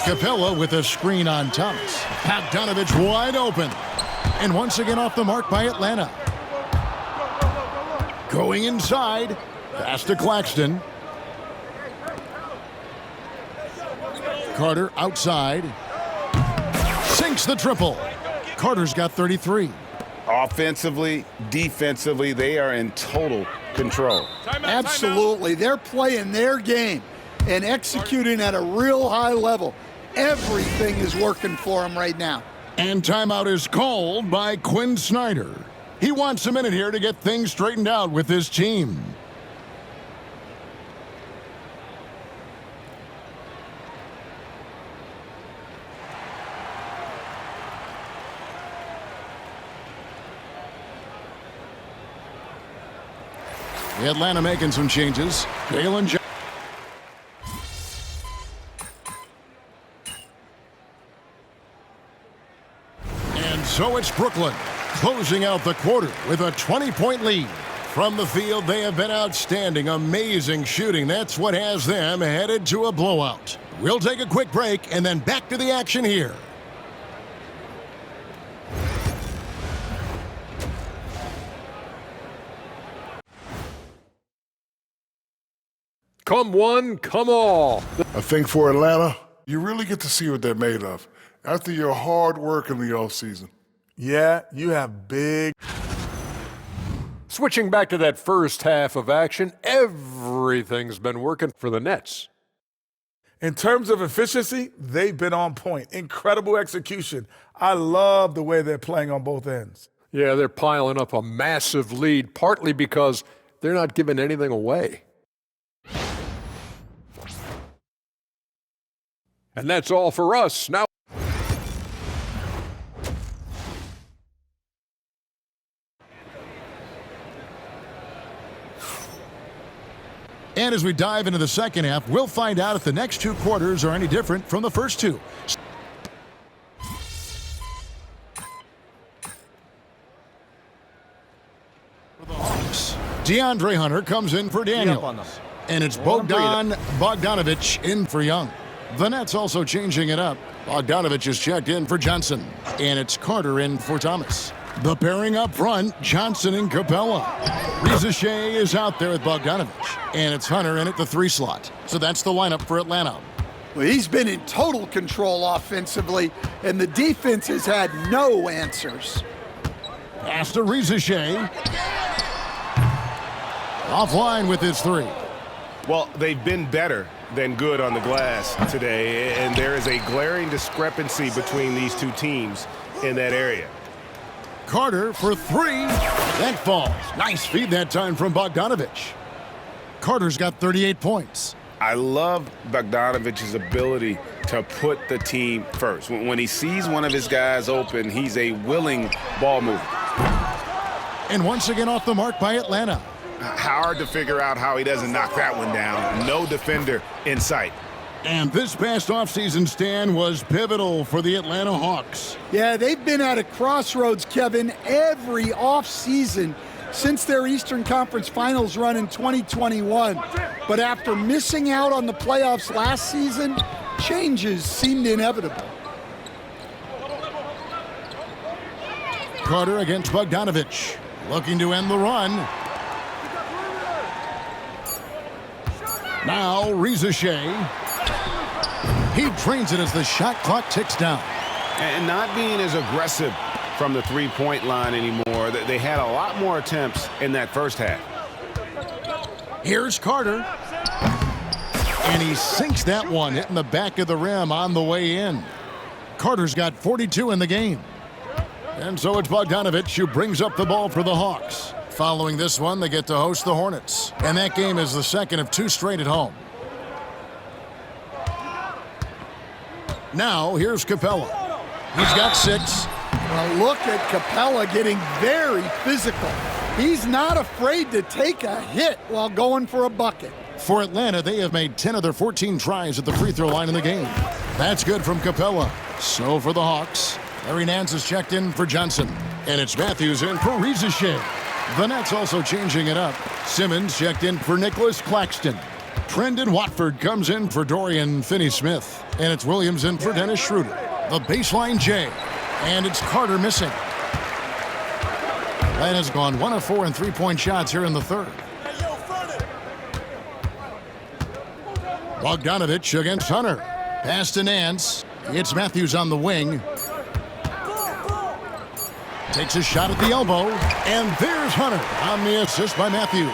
Capella with a screen on Thomas. Bogdanovic wide open. And once again off the mark by Atlanta. Going inside. Pass to Claxton. Carter outside. Sinks the triple. Carter's got 33. Offensively, defensively, they are in total control. Absolutely. They're playing their game and executing at a real high level. Everything is working for them right now. And timeout is called by Quinn Snyder. He wants a minute here to get things straightened out with his team. Atlanta making some changes. Jalen Johnson. And so it's Brooklyn closing out the quarter with a 20-point lead. From the field, they have been outstanding, amazing shooting. That's what has them headed to a blowout. We'll take a quick break and then back to the action here. Come one, come all. I think for Atlanta, you really get to see what they're made of after your hard work in the offseason. Yeah, you have big. Switching back to that first half of action, everything's been working for the Nets. In terms of efficiency, they've been on point. Incredible execution. I love the way they're playing on both ends. Yeah, they're piling up a massive lead, partly because they're not giving anything away. And that's all for us. Now. And as we dive into the second half, we'll find out if the next two quarters are any different from the first two. For the Hawks, DeAndre Hunter comes in for Daniels. And it's Bogdan Bogdanovic in for Young. The Nets also changing it up. Bogdanovic is checked in for Johnson. And it's Carter in for Thomas. The pairing up front, Johnson and Capella. Reza Shea is out there with Bogdanovic. And it's Hunter in at the 3 slot. So that's the lineup for Atlanta. Well, he's been in total control offensively, and the defense has had no answers. Pass to Reza Shea. Offline with his 3. Well, they've been better than good on the glass today, and there is a glaring discrepancy between these two teams in that area. Carter for 3. That falls. Nice feed that time from Bogdanovic. Carter's got 38 points. I love Bogdanovic's ability to put the team first. When he sees one of his guys open, he's a willing ball mover. And once again off the mark by Atlanta. Hard to figure out how he doesn't knock that one down. No defender in sight. And this past offseason stand was pivotal for the Atlanta Hawks. Yeah, they've been at a crossroads, Kevin, every offseason since their Eastern Conference Finals run in 2021. But after missing out on the playoffs last season, changes seemed inevitable. Carter against Bogdanovic, looking to end the run. Now Reza Shea. He drains it as the shot clock ticks down. And not being as aggressive from the three-point line anymore. They had a lot more attempts in that first half. Here's Carter. And he sinks that one, hitting the back of the rim on the way in. Carter's got 42 in the game. And so it's Bogdanovic who brings up the ball for the Hawks. Following this one, they get to host the Hornets. And that game is the second of 2 straight at home. Now, here's Capella. He's got 6. Well, look at Capella getting very physical. He's not afraid to take a hit while going for a bucket. For Atlanta, they have made 10 of their 14 tries at the free throw line in the game. That's good from Capella. So for the Hawks, Larry Nance is checked in for Johnson. And it's Matthews in for Reza Shea. The Nets also changing it up. Simmons checked in for Nicholas Claxton. Trendon Watford comes in for Dorian Finney-Smith. And it's Williams in for Dennis Schroeder. The baseline J. And it's Carter missing. Atlanta's gone 1 of 4 in three-point shots here in the third. Bogdanovic against Hunter. Pass to Nance. It's Matthews on the wing. Takes a shot at the elbow, and there's Hunter on the assist by Matthews.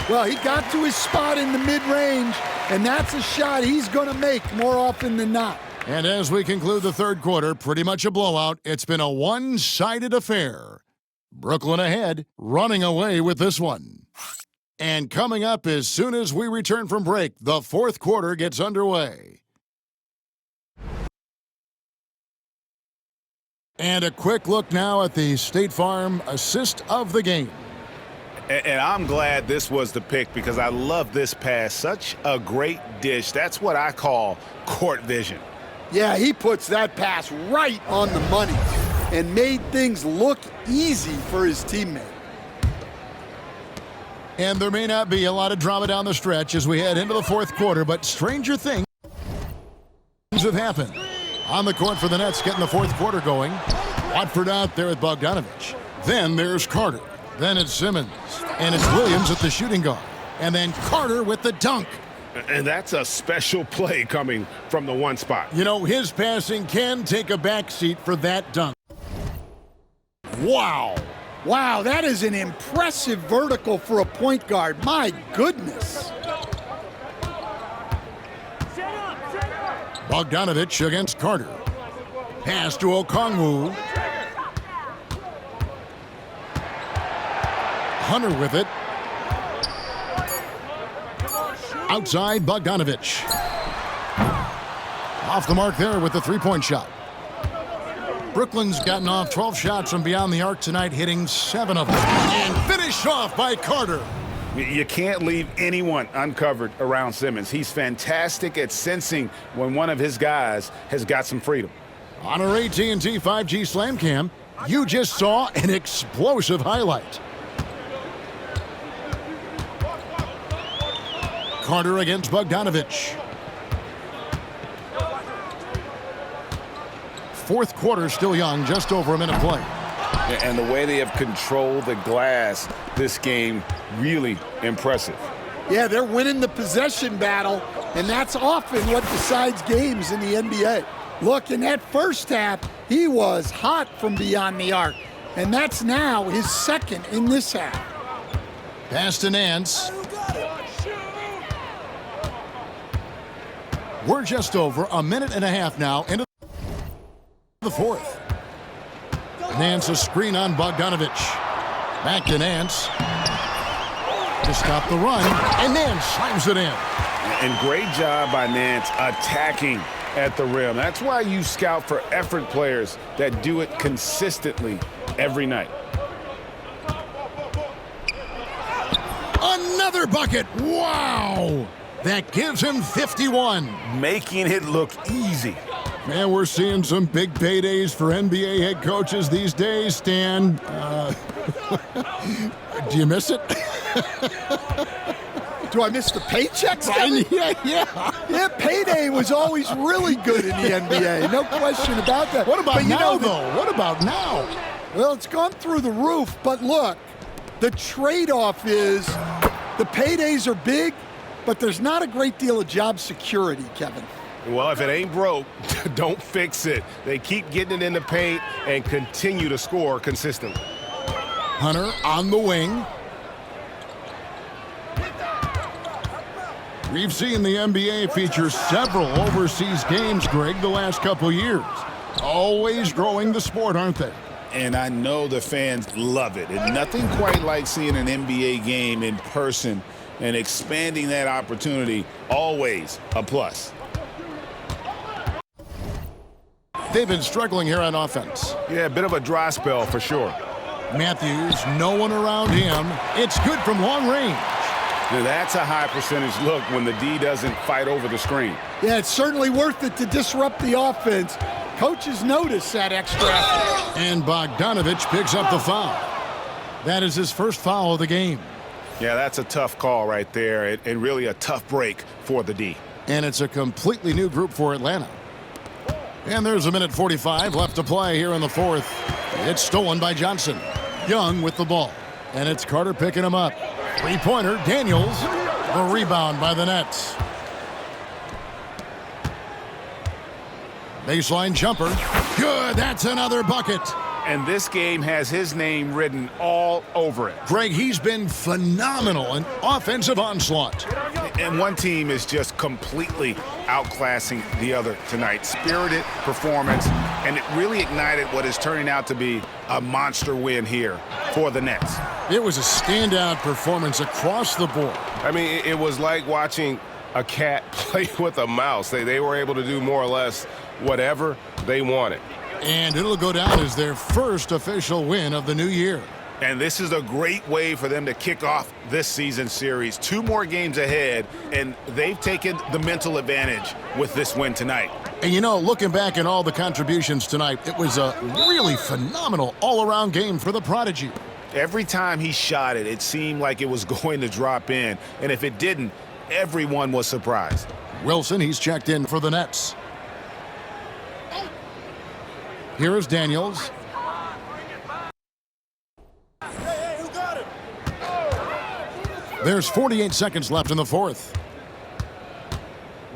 Well, he got to his spot in the mid-range, and that's a shot he's going to make more often than not. And as we conclude the third quarter, pretty much a blowout. It's been a one-sided affair. Brooklyn ahead, running away with this one. And coming up as soon as we return from break, the fourth quarter gets underway. And a quick look now at the State Farm assist of the game. And I'm glad this was the pick because I love this pass. Such a great dish. That's what I call court vision. Yeah, he puts that pass right on the money and made things look easy for his teammate. And there may not be a lot of drama down the stretch as we head into the fourth quarter, but stranger things have happened. On the court for the Nets, getting the fourth quarter going. Watford out there with Bogdanovich. Then there's Carter. Then it's Simmons. And it's Williams at the shooting guard. And then Carter with the dunk. And that's a special play coming from the one spot. You know, his passing can take a backseat for that dunk. Wow. Wow, that is an impressive vertical for a point guard. My goodness. Bogdanovich against Carter. Pass to Okongwu. Hunter with it. Outside Bogdanovich. Off the mark there with the three-point shot. Brooklyn's gotten off 12 shots from beyond the arc tonight, hitting 7 of them. And finished off by Carter. You can't leave anyone uncovered around Simmons. He's fantastic at sensing when one of his guys has got some freedom. On our AT&T 5G Slam Cam, you just saw an explosive highlight. Carter against Bogdanovich. Fourth quarter still young, just over a minute play. And the way they have controlled the glass this game, really impressive. Yeah, they're winning the possession battle, and that's often what decides games in the NBA. Look, in that first half, he was hot from beyond the arc, and that's now his second in this half. Pass to Nance. We're just over a minute and a half now into the fourth. Nance a screen on Bogdanovich. Back to Nance. To stop the run, and Nance slams it in. And great job by Nance attacking at the rim. That's why you scout for effort players that do it consistently every night. Another bucket. Wow. That gives him 51. Making it look easy. Man, we're seeing some big paydays for NBA head coaches these days, Stan. Do you miss it? Do I miss the paychecks? Yeah, payday was always really good in the NBA. No question about that. What about now, though? What about now? Well, it's gone through the roof, but look, the trade-off is the paydays are big, but there's not a great deal of job security, Kevin. Well, if it ain't broke, don't fix it. They keep getting it in the paint and continue to score consistently. Hunter on the wing. We've seen the NBA feature several overseas games, Greg, the last couple years. Always growing the sport, aren't they? And I know the fans love it. And nothing quite like seeing an NBA game in person and expanding that opportunity, always a plus. They've been struggling here on offense. Yeah, a bit of a dry spell for sure. Matthews, no one around him. It's good from long range. Now that's a high percentage look when the D doesn't fight over the screen. Yeah, it's certainly worth it to disrupt the offense. Coaches notice that extra effort. And Bogdanovich picks up the foul. That is his first foul of the game. Yeah, that's a tough call right there, and really a tough break for the D. And it's a completely new group for Atlanta. And there's a minute 45 left to play here in the fourth. It's stolen by Johnson. Young with the ball. And it's Carter picking him up. Three-pointer, Daniels. The rebound by the Nets. Baseline jumper. Good, that's another bucket. And this game has his name written all over it. Greg, he's been phenomenal in offensive onslaught. And one team is just completely outclassing the other tonight. Spirited performance, and it really ignited what is turning out to be a monster win here for the Nets. It was a standout performance across the board. I mean, it was like watching a cat play with a mouse. They were able to do more or less whatever they wanted. And it'll go down as their first official win of the new year. And this is a great way for them to kick off this season series. 2 more games ahead, and they've taken the mental advantage with this win tonight. And you know, looking back at all the contributions tonight, it was a really phenomenal all-around game for the Prodigy. Every time he shot it, it seemed like it was going to drop in. And if it didn't, everyone was surprised. Wilson, he's checked in for the Nets. Here is Daniels. There's 48 seconds left in the fourth.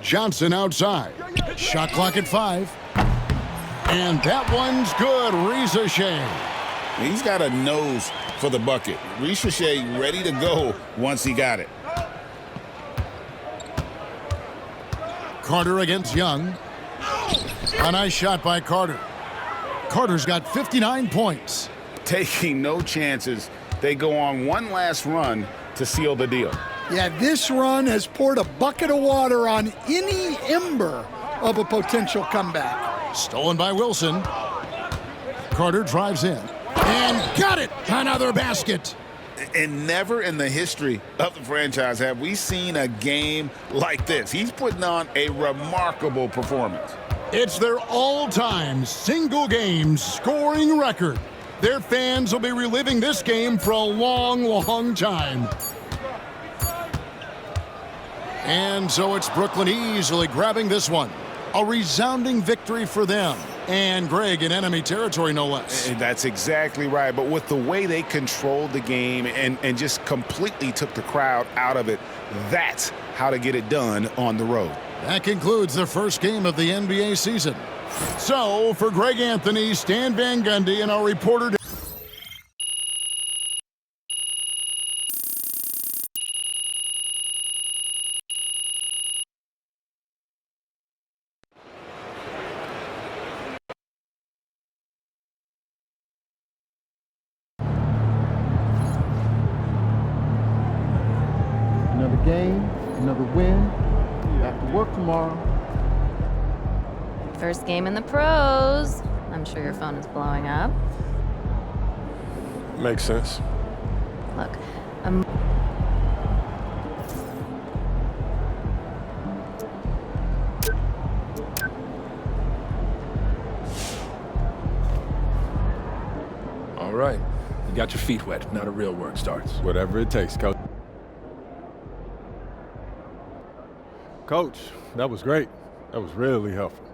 Johnson outside. Shot clock at 5. And that one's good. Ricochet. He's got a nose for the bucket. Ricochet ready to go once he got it. Carter against Young. A nice shot by Carter. Carter's got 59 points. Taking no chances. They go on one last run to seal the deal. Yeah, this run has poured a bucket of water on any ember of a potential comeback. Stolen by Wilson. Carter drives in. And got it! Another basket. And never in the history of the franchise have we seen a game like this. He's putting on a remarkable performance. It's their all-time single-game scoring record. Their fans will be reliving this game for a long, long time. And so it's Brooklyn easily grabbing this one. A resounding victory for them. And Greg in enemy territory, no less. That's exactly right. But with the way they controlled the game and just completely took the crowd out of it, that's how to get it done on the road. That concludes the first game of the NBA season. So, for Greg Anthony, Stan Van Gundy, and our reporter... Another game, another win. Back to work tomorrow. First game in the pros. I'm sure your phone is blowing up. Makes sense. Look, All right. You got your feet wet. Now the real work starts. Whatever it takes, Coach. Coach, that was great. That was really helpful.